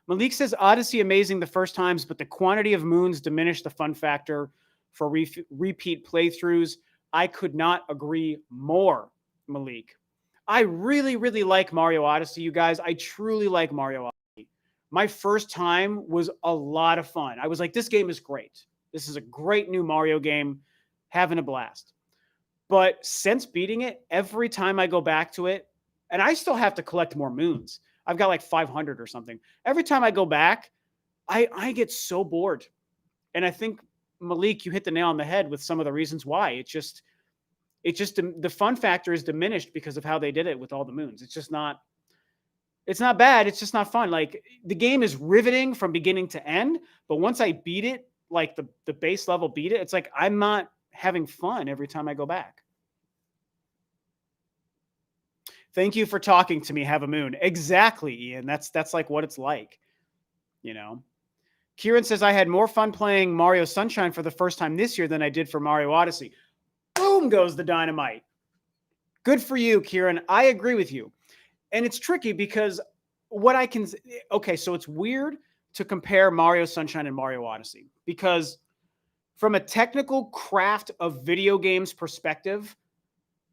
Malik says, Odyssey amazing the first times, but the quantity of moons diminished the fun factor for repeat playthroughs. I could not agree more, Malik. I really, really like Mario Odyssey, you guys. I truly like Mario Odyssey. My first time was a lot of fun. I was like, this game is great. This is a great new Mario game. Having a blast. But since beating it, every time I go back to it, and I still have to collect more moons. I've got like 500 or something. Every time I go back, I get so bored. And I think, Malik, you hit the nail on the head with some of the reasons why. It's just the fun factor is diminished because of how they did it with all the moons. It's not bad. It's just not fun. Like, the game is riveting from beginning to end. But once I beat it, like the base level beat it, it's like I'm not having fun every time I go back. Thank you for talking to me, Have a Moon. Exactly, Ian. That's like what it's like, you know. Kieran says, I had more fun playing Mario Sunshine for the first time this year than I did for Mario Odyssey. Boom goes the dynamite. Good for you, Kieran. I agree with you. And it's tricky because okay, so it's weird to compare Mario Sunshine and Mario Odyssey, because from a technical craft of video games perspective,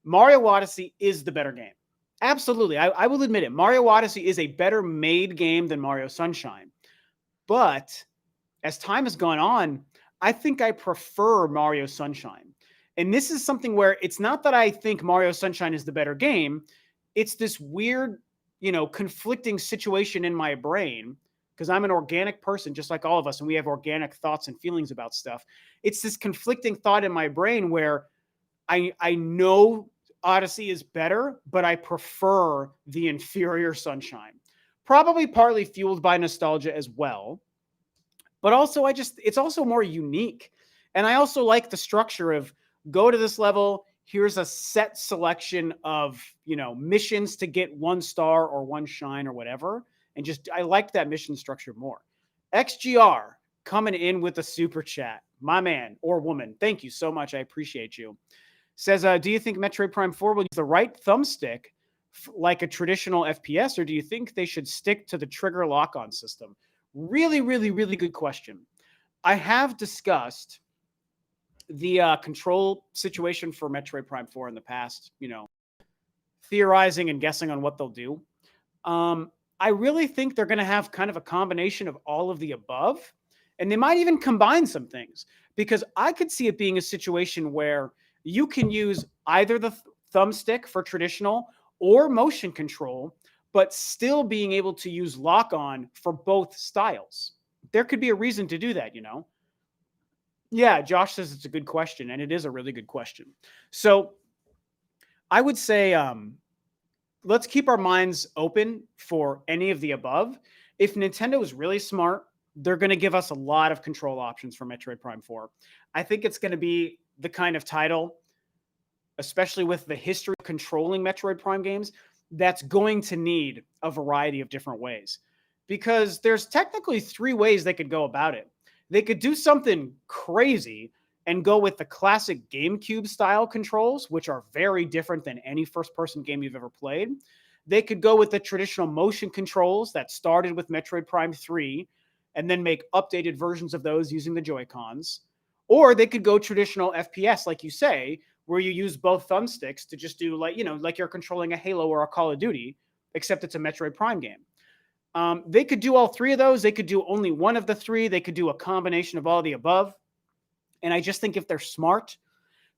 Mario Odyssey is the better game. Absolutely. I will admit it. Mario Odyssey is a better made game than Mario Sunshine. But as time has gone on, I think I prefer Mario Sunshine. And this is something where it's not that I think Mario Sunshine is the better game. It's this weird, conflicting situation in my brain, because I'm an organic person just like all of us, and we have organic thoughts and feelings about stuff. It's this conflicting thought in my brain where I know Odyssey is better, but I prefer the inferior Sunshine. Probably partly fueled by nostalgia as well. But also it's also more unique. And I also like the structure of go to this level, here's a set selection of, missions to get 1 star or 1 shine or whatever. And I liked that mission structure more. XGR coming in with a super chat. My man or woman, thank you so much. I appreciate you. Says, do you think Metroid Prime 4 will use the right thumbstick like a traditional FPS, or do you think they should stick to the trigger lock-on system? Really, really, really good question. I have discussed the control situation for Metroid Prime 4 in the past, theorizing and guessing on what they'll do. I really think they're going to have kind of a combination of all of the above, and they might even combine some things, because I could see it being a situation where you can use either the thumbstick for traditional or motion control, but still being able to use lock-on for both styles. There could be a reason to do that, Yeah, Josh says it's a good question, and it is a really good question. So I would say let's keep our minds open for any of the above. If Nintendo is really smart, they're going to give us a lot of control options for Metroid Prime 4. I think it's going to be the kind of title, especially with the history of controlling Metroid Prime games, that's going to need a variety of different ways. Because there's technically 3 ways they could go about it. They could do something crazy and go with the classic GameCube style controls, which are very different than any first-person game you've ever played. They could go with the traditional motion controls that started with Metroid Prime 3 and then make updated versions of those using the Joy-Cons. Or they could go traditional FPS, like you say, where you use both thumbsticks to just do like you're controlling a Halo or a Call of Duty, except it's a Metroid Prime game. They could do all 3 of those. They could do only one of the 3. They could do a combination of all the above. And I just think if they're smart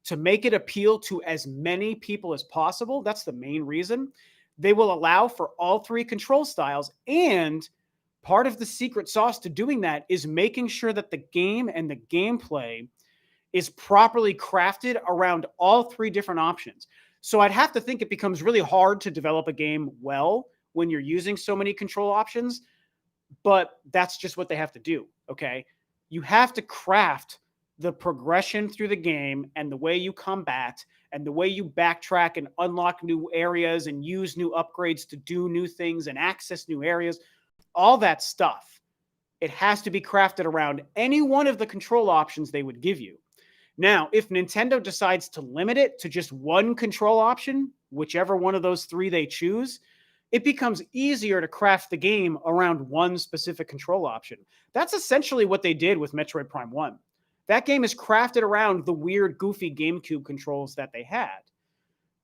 to make it appeal to as many people as possible, that's the main reason. They will allow for all 3 control styles, and part of the secret sauce to doing that is making sure that the game and the gameplay is properly crafted around all three different options. So I'd have to think it becomes really hard to develop a game well when you're using so many control options, but that's just what they have to do, okay? You have to craft the progression through the game and the way you combat and the way you backtrack and unlock new areas and use new upgrades to do new things and access new areas, all that stuff. It has to be crafted around any one of the control options they would give you. Now, if Nintendo decides to limit it to just one control option, whichever one of those three they choose, it becomes easier to craft the game around one specific control option. That's essentially what they did with Metroid Prime 1. That game is crafted around the weird, goofy GameCube controls that they had.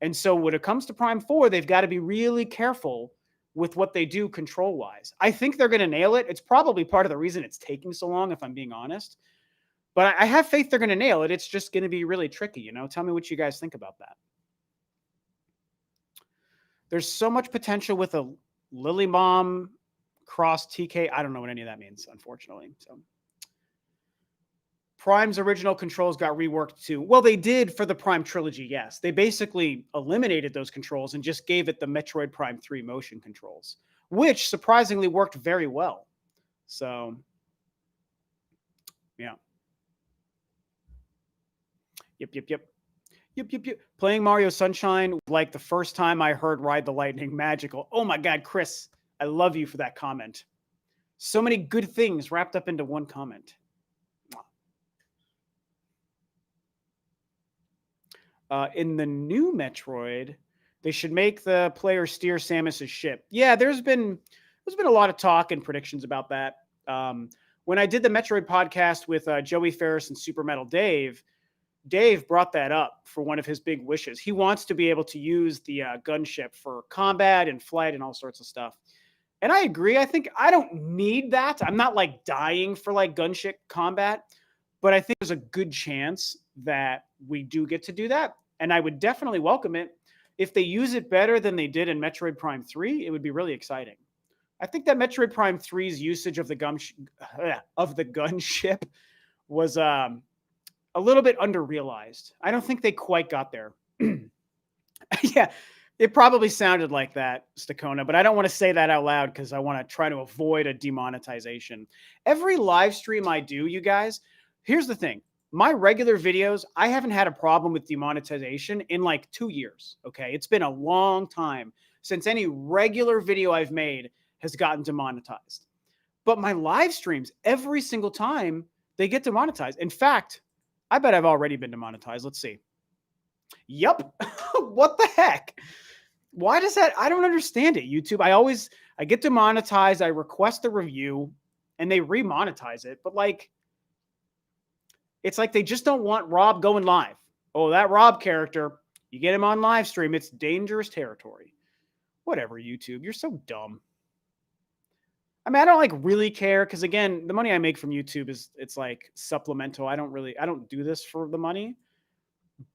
And so when it comes to Prime 4, they've got to be really careful with what they do control-wise. I think they're going to nail it. It's probably part of the reason it's taking so long, if I'm being honest. But I have faith they're going to nail it. It's just going to be really tricky, you know? Tell me what you guys think about that. There's so much potential with a Lily Mom cross TK. I don't know what any of that means, unfortunately. So Prime's original controls got reworked too. Well, they did for the Prime trilogy, yes. They basically eliminated those controls and just gave it the Metroid Prime 3 motion controls, which surprisingly worked very well. So, yeah. Yep. Playing Mario Sunshine, like the first time I heard Ride the Lightning, magical. Oh my God, Chris, I love you for that comment. So many good things wrapped up into one comment. In the new Metroid, they should make the player steer Samus's ship. Yeah, there's been a lot of talk and predictions about that. When I did the Metroid podcast with Joey Ferris and Super Metal Dave brought that up for one of his big wishes. He wants to be able to use the gunship for combat and flight and all sorts of stuff. And I agree. I think I don't need that. I'm not like dying for like gunship combat, but I think there's a good chance that we do get to do that. And I would definitely welcome it. If they use it better than they did in Metroid Prime 3, it would be really exciting. I think that Metroid Prime 3's usage of the gunship was a little bit underrealized. I don't think they quite got there. Yeah, it probably sounded like that, Stakona, but I don't want to say that out loud because I want to try to avoid a demonetization. Every live stream I do, you guys, here's the thing. My regular videos, I haven't had a problem with demonetization in like 2 years, okay? It's been a long time since any regular video I've made has gotten demonetized. But my live streams, every single time, they get demonetized. In fact, I bet I've already been demonetized. Let's see. Yep. What the heck? Why does that? I don't understand it, YouTube. I get demonetized. I request a review and they remonetize it. But like, it's like they just don't want Rob going live. Oh, that Rob character, you get him on live stream, it's dangerous territory. Whatever, YouTube. You're so dumb. I mean, I don't like really care because again, the money I make from YouTube it's like supplemental. I don't do this for the money.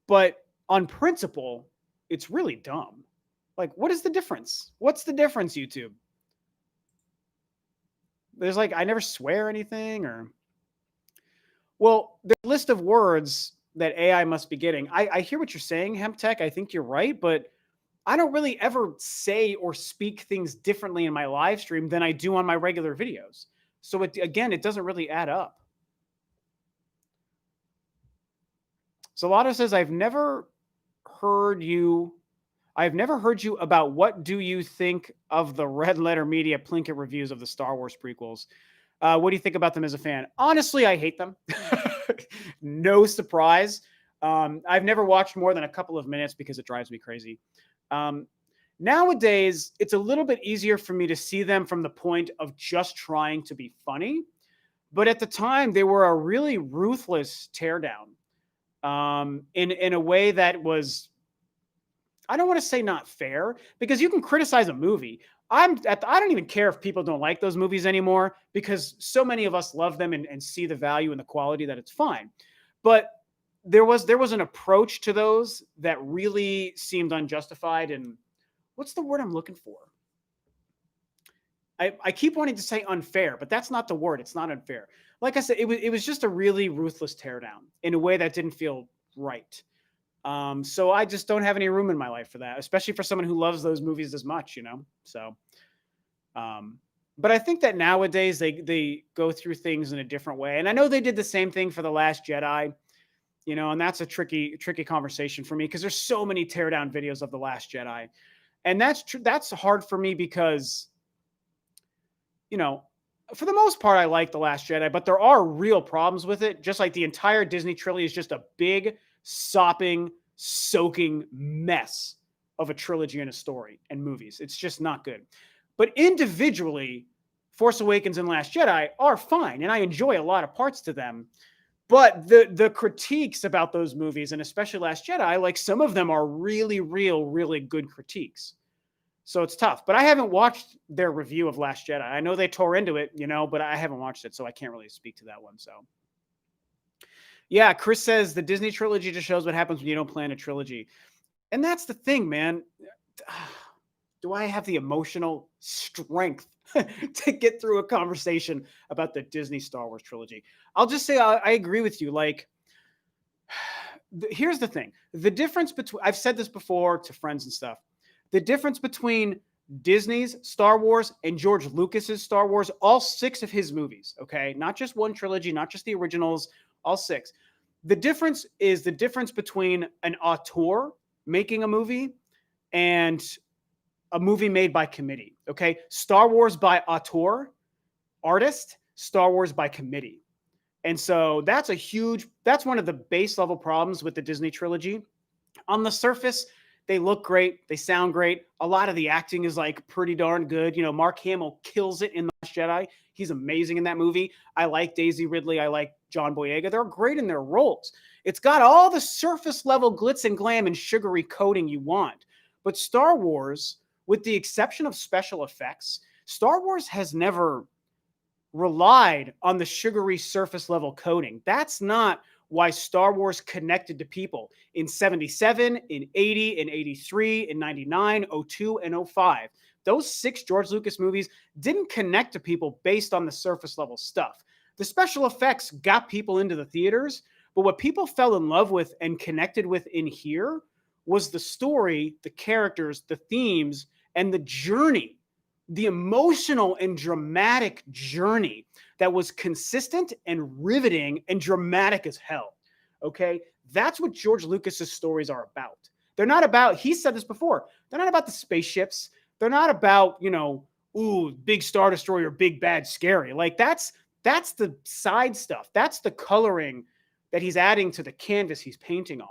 But on principle, it's really dumb. Like, what is the difference? What's the difference, YouTube? There's like, I never swear anything or. Well, the list of words that AI must be getting. I hear what you're saying, HempTech. I think you're right, but I don't really ever say or speak things differently in my live stream than I do on my regular videos. So it doesn't really add up. Zalato says, I've never heard you about what do you think of the Red Letter Media Plinkett reviews of the Star Wars prequels. What do you think about them as a fan? Honestly, I hate them. No surprise. I've never watched more than a couple of minutes because it drives me crazy. Nowadays, it's a little bit easier for me to see them from the point of just trying to be funny. But at the time, they were a really ruthless teardown in a way that was, I don't want to say not fair, because you can criticize a movie. I don't even care if people don't like those movies anymore because so many of us love them and see the value and the quality that it's fine. But there was an approach to those that really seemed unjustified. And what's the word I'm looking for? I keep wanting to say unfair, but that's not the word. It's not unfair. Like I said, it was just a really ruthless teardown in a way that didn't feel right. So I just don't have any room in my life for that, especially for someone who loves those movies as much, you know. So, um, but I think that nowadays they go through things in a different way, and I know they did the same thing for the Last Jedi, you know, and that's a tricky conversation for me because there's so many teardown videos of the Last Jedi, and that's hard for me because, you know, for the most part, I like The Last Jedi, but there are real problems with it. Just like the entire Disney trilogy is just a big, sopping, soaking mess of a trilogy and a story and movies. It's just not good. But individually, Force Awakens and Last Jedi are fine, and I enjoy a lot of parts to them. But the critiques about those movies, and especially Last Jedi, like some of them are really, really good critiques. So it's tough. But I haven't watched their review of Last Jedi. I know they tore into it, you know, but I haven't watched it, so I can't really speak to that one. So yeah, Chris says the Disney trilogy just shows what happens when you don't plan a trilogy. And that's the thing, man. Do I have the emotional strength to get through a conversation about the Disney Star Wars trilogy? I'll just say I agree with you. Like, here's the thing. The difference between, I've said this before to friends and stuff, the difference between Disney's Star Wars and George Lucas's Star Wars, all 6 of his movies, okay? Not just one trilogy, not just the originals, all 6. The difference is the difference between an auteur making a movie and a movie made by committee, okay? Star Wars by auteur, artist, Star Wars by committee. And so that's one of the base level problems with the Disney trilogy. On the surface, they look great. They sound great. A lot of the acting is like pretty darn good. You know, Mark Hamill kills it in The Last Jedi. He's amazing in that movie. I like Daisy Ridley. I like John Boyega. They're great in their roles. It's got all the surface level glitz and glam and sugary coating you want. But Star Wars, with the exception of special effects, Star Wars has never relied on the sugary surface level coating. That's not why Star Wars connected to people in 77, in 80, in 83, in 99, 02, and 05. Those 6 George Lucas movies didn't connect to people based on the surface level stuff. The special effects got people into the theaters, but what people fell in love with and connected with in here was the story, the characters, the themes, and the journey, the emotional and dramatic journey that was consistent and riveting and dramatic as hell. Okay? That's what George Lucas's stories are about. They're not about, he said this before, they're not about the spaceships. They're not about, you know, ooh, big Star Destroyer, big bad scary. Like that's the side stuff. That's the coloring that he's adding to the canvas he's painting on.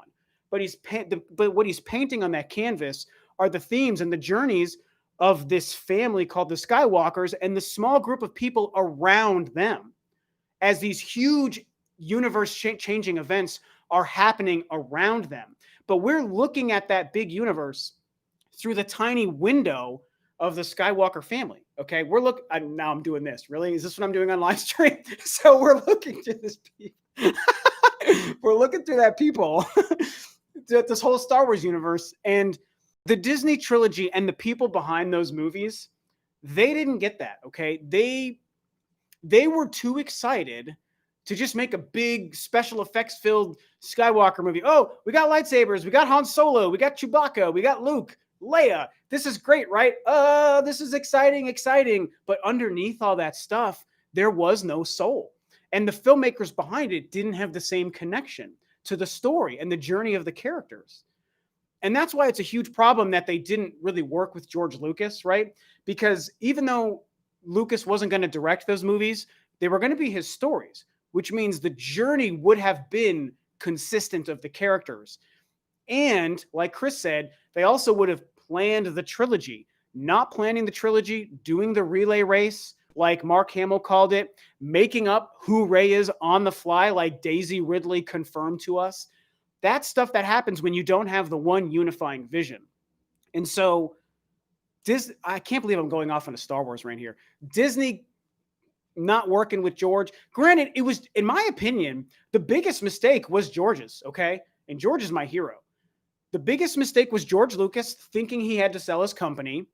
But what he's painting on that canvas are the themes and the journeys of this family called the Skywalkers and the small group of people around them as these huge universe-changing events are happening around them. But we're looking at that big universe through the tiny window of the Skywalker family. Okay, now I'm doing this. Really? Is this what I'm doing on live stream? So we're looking through this people. We're looking through that people, this whole Star Wars universe, and the Disney trilogy and the people behind those movies, they didn't get that. Okay, they were too excited to just make a big special effects filled Skywalker movie. Oh, we got lightsabers, we got Han Solo, we got Chewbacca, we got Luke, Leia. This is great, right? This is exciting. But underneath all that stuff, there was no soul. And the filmmakers behind it didn't have the same connection to the story and the journey of the characters. And that's why it's a huge problem that they didn't really work with George Lucas, right? Because even though Lucas wasn't going to direct those movies, they were going to be his stories, which means the journey would have been consistent of the characters. And like Chris said, they also would have planned the trilogy. Not planning the trilogy, doing the relay race, like Mark Hamill called it, making up who Rey is on the fly, like Daisy Ridley confirmed to us. That's stuff that happens when you don't have the one unifying vision. And so I can't believe I'm going off on a Star Wars rant here. Disney not working with George. Granted, it was, in my opinion, the biggest mistake was George's, okay? And George is my hero. The biggest mistake was George Lucas thinking he had to sell his company,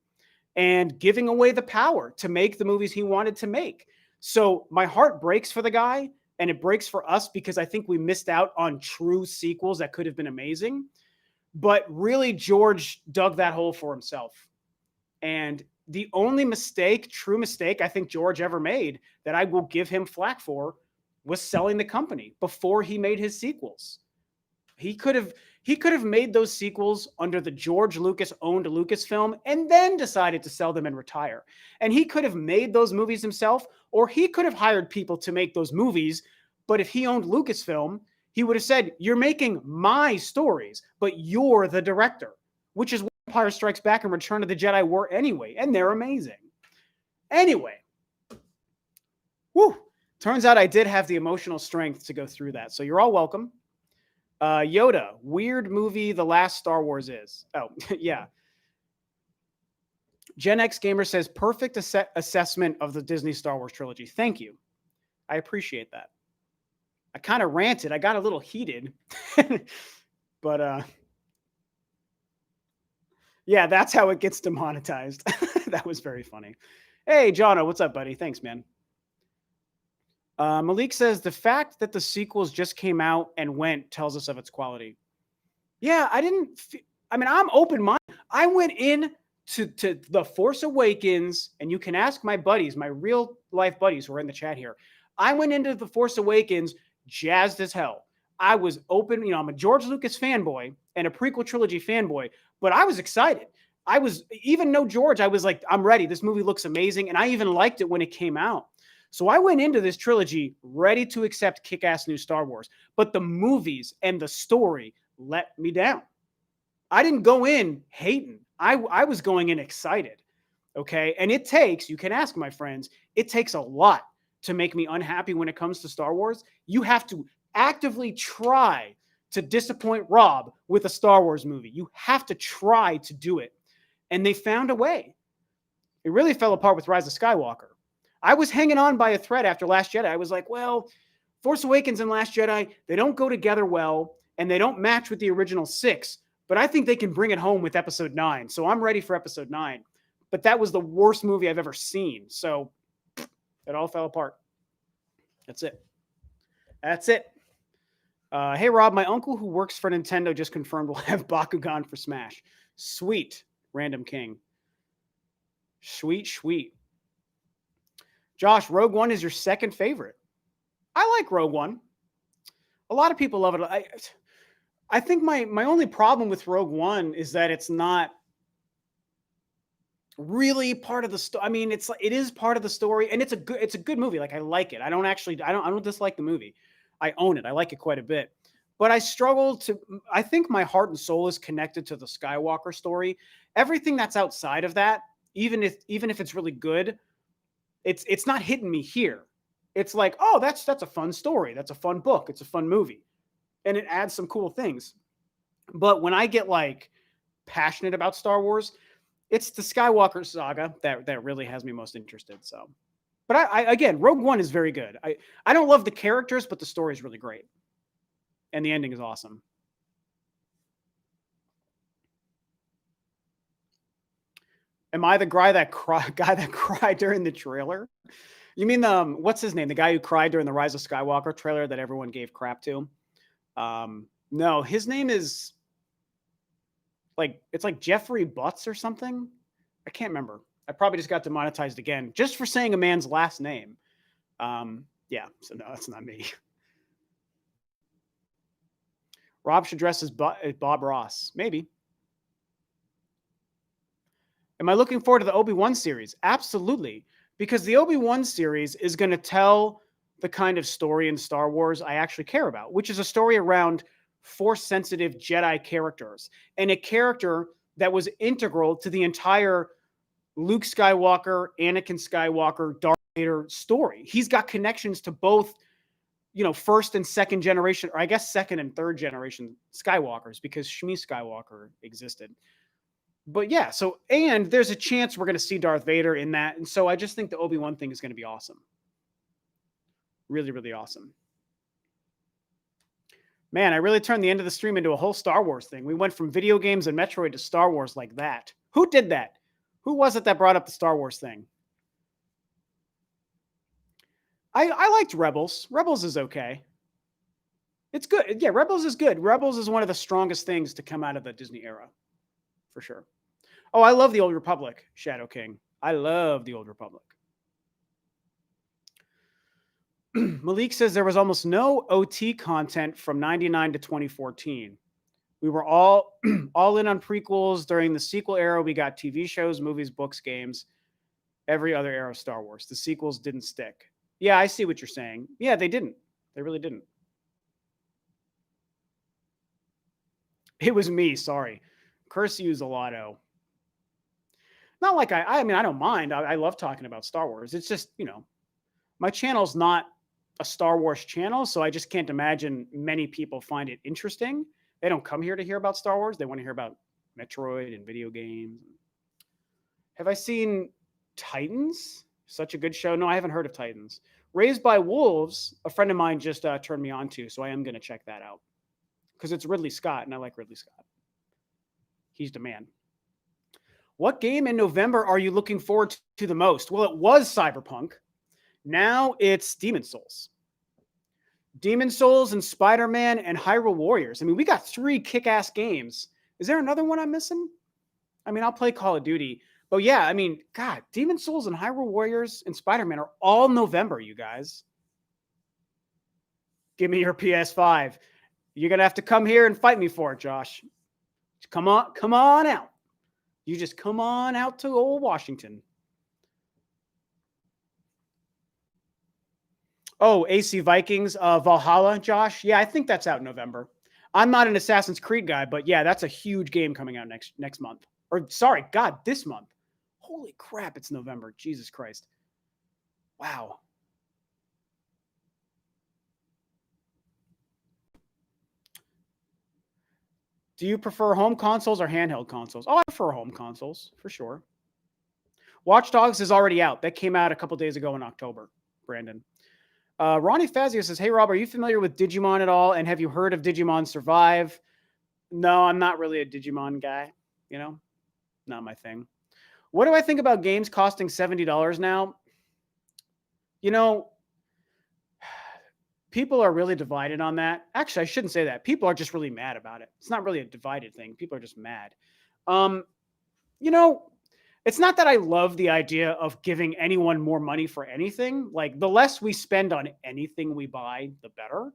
and giving away the power to make the movies he wanted to make. So my heart breaks for the guy, and it breaks for us because I think we missed out on true sequels that could have been amazing. But really, George dug that hole for himself. And the only mistake, true mistake, I think George ever made that I will give him flack for was selling the company before he made his sequels. He could have made those sequels under the George Lucas owned Lucasfilm and then decided to sell them and retire. And he could have made those movies himself, or he could have hired people to make those movies. But if he owned Lucasfilm, he would have said, "You're making my stories, but you're the director," which is what Empire Strikes Back and Return of the Jedi were anyway, and they're amazing. Anyway, whew, turns out I did have the emotional strength to go through that. So you're all welcome. Yoda, weird movie The Last Star Wars is. Oh, yeah. Gen X Gamer says, perfect assessment of the Disney Star Wars trilogy. Thank you. I appreciate that. I kind of ranted. I got a little heated. But yeah, that's how it gets demonetized. That was very funny. Hey, Jono, what's up, buddy? Thanks, man. Malik says, the fact that the sequels just came out and went tells us of its quality. Yeah, I'm open-minded. I went in to The Force Awakens, and you can ask my buddies, my real-life buddies who are in the chat here. I went into The Force Awakens jazzed as hell. I was open. I'm a George Lucas fanboy and a prequel trilogy fanboy, but I was excited. Even no George, I was like, I'm ready. This movie looks amazing, and I even liked it when it came out. So I went into this trilogy ready to accept kick-ass new Star Wars, but the movies and the story let me down. I didn't go in hating. I was going in excited, okay? And you can ask my friends, it takes a lot to make me unhappy when it comes to Star Wars. You have to actively try to disappoint Rob with a Star Wars movie. You have to try to do it. And they found a way. It really fell apart with Rise of Skywalker. I was hanging on by a thread after Last Jedi. I was like, well, Force Awakens and Last Jedi, they don't go together well, and they don't match with the original 6, but I think they can bring it home with Episode 9, so I'm ready for Episode 9. But that was the worst movie I've ever seen, so it all fell apart. That's it. Hey, Rob, my uncle who works for Nintendo just confirmed we'll have Bakugan for Smash. Sweet, Random King. Sweet. Josh, Rogue One is your second favorite. I like Rogue One. A lot of people love it. I think my only problem with Rogue One is that it's not really part of the story. I mean, it is part of the story, and it's a good movie. Like, I like it. I don't dislike the movie. I own it. I like it quite a bit. But I think my heart and soul is connected to the Skywalker story. Everything that's outside of that, even if it's really good, it's not hitting me here. It's like, oh, that's a fun story. That's a fun book. It's a fun movie. And it adds some cool things. But when I get like passionate about Star Wars, it's the Skywalker saga that really has me most interested. So, but again, Rogue One is very good. I don't love the characters, but the story is really great. And the ending is awesome. Am I the guy that cried during the trailer? You mean what's his name? The guy who cried during the Rise of Skywalker trailer that everyone gave crap to? No, his name is it's like Jeffrey Butts or something. I can't remember. I probably just got demonetized again just for saying a man's last name. Yeah, so no, that's not me. Rob should dress as Bob Ross. Maybe. Am I looking forward to the Obi-Wan series? Absolutely. Because the Obi-Wan series is going to tell the kind of story in Star Wars I actually care about, which is a story around Force-sensitive Jedi characters. And a character that was integral to the entire Luke Skywalker, Anakin Skywalker, Darth Vader story. He's got connections to both, first and second generation, or I guess second and third generation Skywalkers, because Shmi Skywalker existed. But yeah, and there's a chance we're going to see Darth Vader in that. And so I just think the Obi-Wan thing is going to be awesome. Really, really awesome. Man, I really turned the end of the stream into a whole Star Wars thing. We went from video games and Metroid to Star Wars like that. Who did that? Who was it that brought up the Star Wars thing? I liked Rebels. Rebels is okay. It's good. Yeah, Rebels is good. Rebels is one of the strongest things to come out of the Disney era, for sure. Oh, I love the Old Republic, Shadow King. I love the Old Republic. Malik says there was almost no OT content from 99 to 2014. We were all all in on prequels. During the sequel era, we got TV shows, movies, books, games, every other era of Star Wars. The sequels didn't stick. Yeah, I see what you're saying. Yeah, they didn't. They really didn't. It was me, sorry. Curse you, Zalato. Not like I mean, I don't mind. I love talking about Star Wars. It's just, my channel's not a Star Wars channel, so I just can't imagine many people find it interesting. They don't come here to hear about Star Wars. They want to hear about Metroid and video games. Have I seen Titans? Such a good show. No, I haven't heard of Titans. Raised by Wolves, a friend of mine just turned me on to, so I am going to check that out. Because it's Ridley Scott, and I like Ridley Scott. He's the man. What game in November are you looking forward to the most? Well, it was Cyberpunk. Now it's Demon's Souls. Demon's Souls and Spider-Man and Hyrule Warriors. I mean, we got 3 kick-ass games. Is there another one I'm missing? I mean, I'll play Call of Duty. But yeah, I mean, God, Demon's Souls and Hyrule Warriors and Spider-Man are all November, you guys. Give me your PS5. You're going to have to come here and fight me for it, Josh. Come on out. You just come on out to old Washington. Oh, AC Vikings, Valhalla, Josh. Yeah, I think that's out in November. I'm not an Assassin's Creed guy, but yeah, that's a huge game coming out next month. Or sorry, God, this month. Holy crap, it's November. Jesus Christ. Wow. Do you prefer home consoles or handheld consoles? Oh, I prefer home consoles, for sure. Watch Dogs is already out. That came out a couple days ago in October, Brandon. Ronnie Fazio says, hey, Rob, are you familiar with Digimon at all? And have you heard of Digimon Survive? No, I'm not really a Digimon guy. Not my thing. What do I think about games costing $70 now? People are really divided on that. Actually, I shouldn't say that. People are just really mad about it. It's not really a divided thing. People are just mad. It's not that I love the idea of giving anyone more money for anything. Like, the less we spend on anything we buy, the better.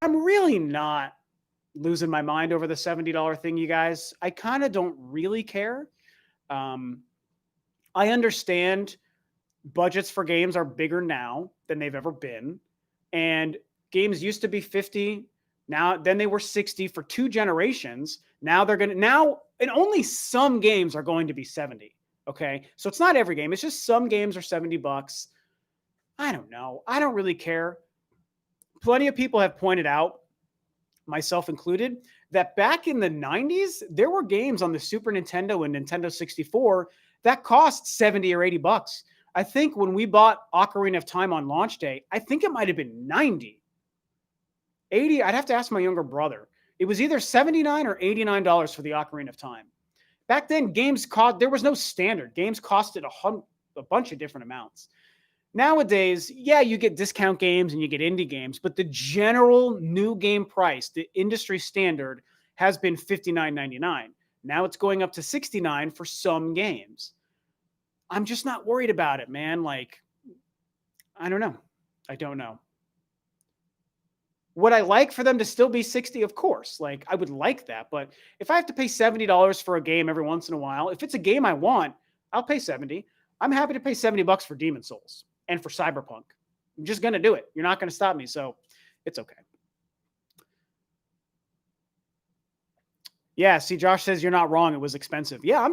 I'm really not losing my mind over the $70 thing, you guys. I kind of don't really care. I understand budgets for games are bigger now than they've ever been. And games used to be 50. Then they were 60 for 2 generations. Now and only some games are going to be 70. Okay. So it's not every game. It's just some games are $70. I don't know. I don't really care. Plenty of people have pointed out, myself included, that back in the 90s, there were games on the Super Nintendo and Nintendo 64 that cost 70 or $80. I think when we bought Ocarina of Time on launch day, I think it might have been 90. 80, I'd have to ask my younger brother. It was either $79 or $89 for the Ocarina of Time. Back then, there was no standard. Games costed a bunch of different amounts. Nowadays, yeah, you get discount games and you get indie games, but the general new game price, the industry standard, has been $59.99. Now it's going up to $69 for some games. I'm just not worried about it, man. Like, I don't know. I don't know. Would I like for them to still be 60? Of course. Like, I would like that. But if I have to pay $70 for a game every once in a while, if it's a game I want, I'll pay 70. I'm happy to pay $70 for Demon's Souls and for Cyberpunk. I'm just going to do it. You're not going to stop me. So it's okay. Yeah, see, Josh says you're not wrong. It was expensive. Yeah,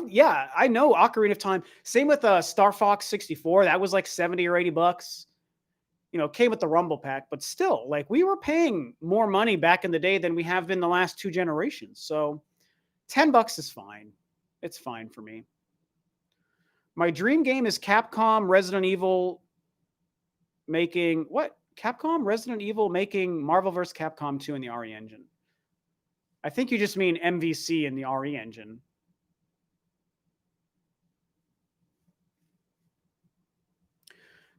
I know Ocarina of Time. Same with Star Fox 64. That was like 70 or $80. Came with the Rumble Pack, but still, like, we were paying more money back in the day than we have been the last 2 generations. So $10 is fine. It's fine for me. My dream game is Capcom Resident Evil making what? Capcom Resident Evil making Marvel vs. Capcom 2 in the RE engine. I think you just mean MVC in the RE engine.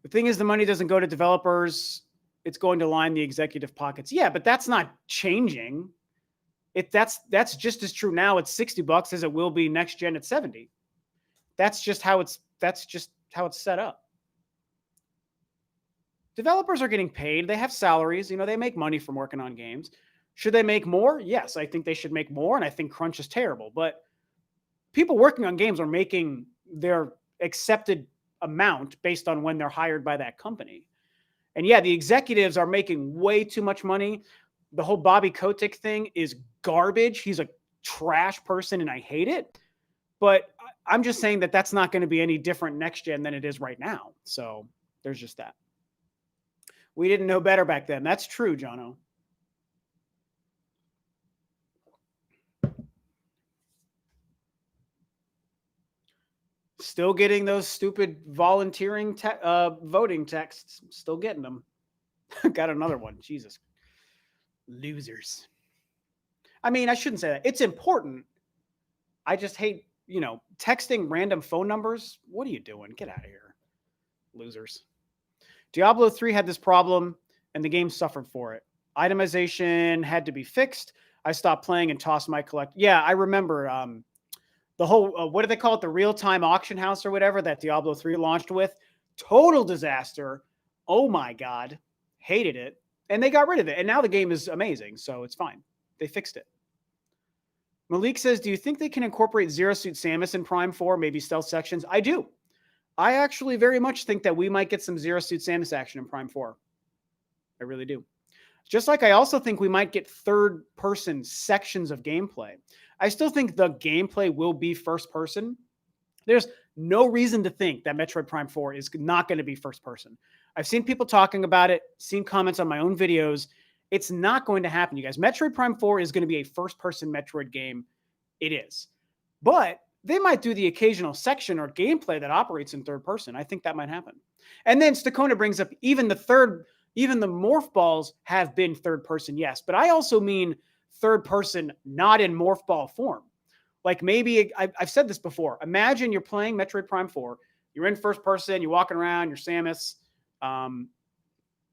The thing is, the money doesn't go to developers. It's going to line the executive pockets. Yeah, but that's not changing. That's just as true now at $60 as it will be next gen at 70. That's just how it's set up. Developers are getting paid. They have salaries. They make money from working on games. Should they make more? Yes, I think they should make more, and I think crunch is terrible. But people working on games are making their accepted amount based on when they're hired by that company. And yeah, the executives are making way too much money. The whole Bobby Kotick thing is garbage. He's a trash person, and I hate it. But I'm just saying that that's not going to be any different next gen than it is right now. So there's just that. We didn't know better back then. That's true, Jono. Still getting those stupid volunteering voting texts. Still getting them. Got another one. Jesus. Losers. I mean, I shouldn't say that. It's important. I just hate, texting random phone numbers. What are you doing? Get out of here. Losers. Diablo 3 had this problem, and the game suffered for it. Itemization had to be fixed. I stopped playing and tossed my collect. Yeah, I remember the whole, what do they call it? The real-time auction house or whatever that Diablo 3 launched with. Total disaster. Oh my God. Hated it. And they got rid of it. And now the game is amazing, so it's fine. They fixed it. Malik says, do you think they can incorporate Zero Suit Samus in Prime 4, maybe stealth sections? I do. I actually very much think that we might get some Zero Suit Samus action in Prime 4. I really do. Just like I also think we might get third-person sections of gameplay. I still think the gameplay will be first-person. There's no reason to think that Metroid Prime 4 is not going to be first-person. I've seen people talking about it, seen comments on my own videos. It's not going to happen, you guys. Metroid Prime 4 is going to be a first-person Metroid game. It is. But they might do the occasional section or gameplay that operates in third person. I think that might happen. And then Stakona brings up even the morph balls have been third person, yes. But I also mean third person, not in morph ball form. Like maybe, I've said this before. Imagine you're playing Metroid Prime 4. You're in first person. You're walking around. You're Samus.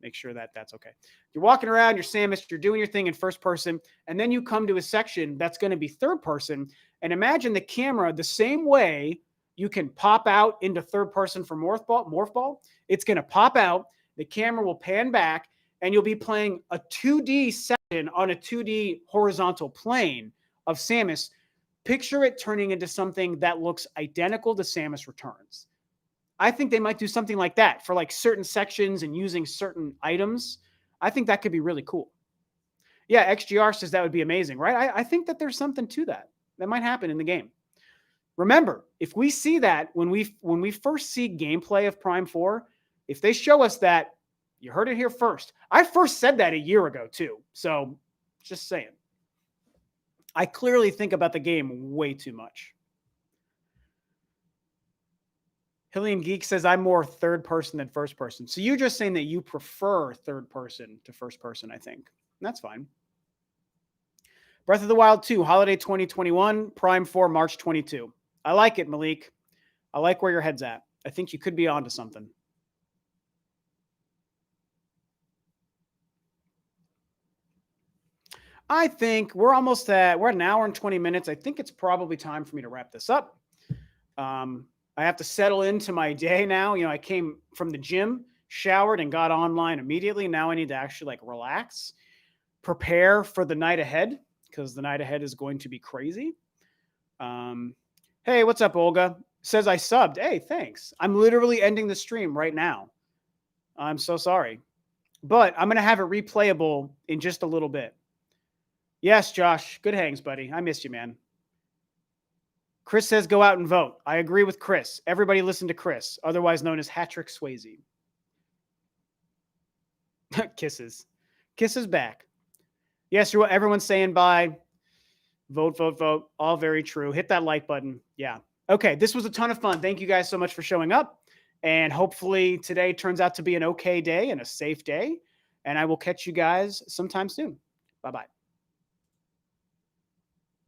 Make sure that that's okay. You're walking around. You're Samus. You're doing your thing in first person. And then you come to a section that's going to be third person. And imagine the camera the same way you can pop out into third person for morph ball. It's going to pop out. The camera will pan back. And you'll be playing a 2D section on a 2D horizontal plane of Samus. Picture it turning into something that looks identical to Samus Returns. I think they might do something like that for like certain sections and using certain items. I think that could be really cool. Yeah, XGR says that would be amazing, right? I think that there's something to that might happen in the game. Remember, if we see that when we first see gameplay of Prime 4, if they show us that, you heard it here first. I first said that a year ago too. So just saying. I clearly think about the game way too much. Hillian Geek says, I'm more third person than first person. So you're just saying that you prefer third person to first person, I think. That's fine. Breath of the Wild 2, Holiday 2021, Prime 4, March 22. I like it, Malik. I like where your head's at. I think you could be onto something. I think we're at an hour and 20 minutes. I think it's probably time for me to wrap this up. I have to settle into my day now. I came from the gym, showered, and got online immediately. Now I need to actually relax, prepare for the night ahead, because the night ahead is going to be crazy. Hey, what's up, Olga? Says I subbed. Hey, thanks. I'm literally ending the stream right now. I'm so sorry. But I'm going to have it replayable in just a little bit. Yes, Josh. Good hangs, buddy. I missed you, man. Chris says go out and vote. I agree with Chris. Everybody listen to Chris, otherwise known as Hatrick Swayze. Kisses. Kisses back. Yes, everyone's saying bye. Vote, vote, vote. All very true. Hit that like button. Yeah. Okay, this was a ton of fun. Thank you guys so much for showing up. And hopefully today turns out to be an okay day and a safe day. And I will catch you guys sometime soon. Bye-bye.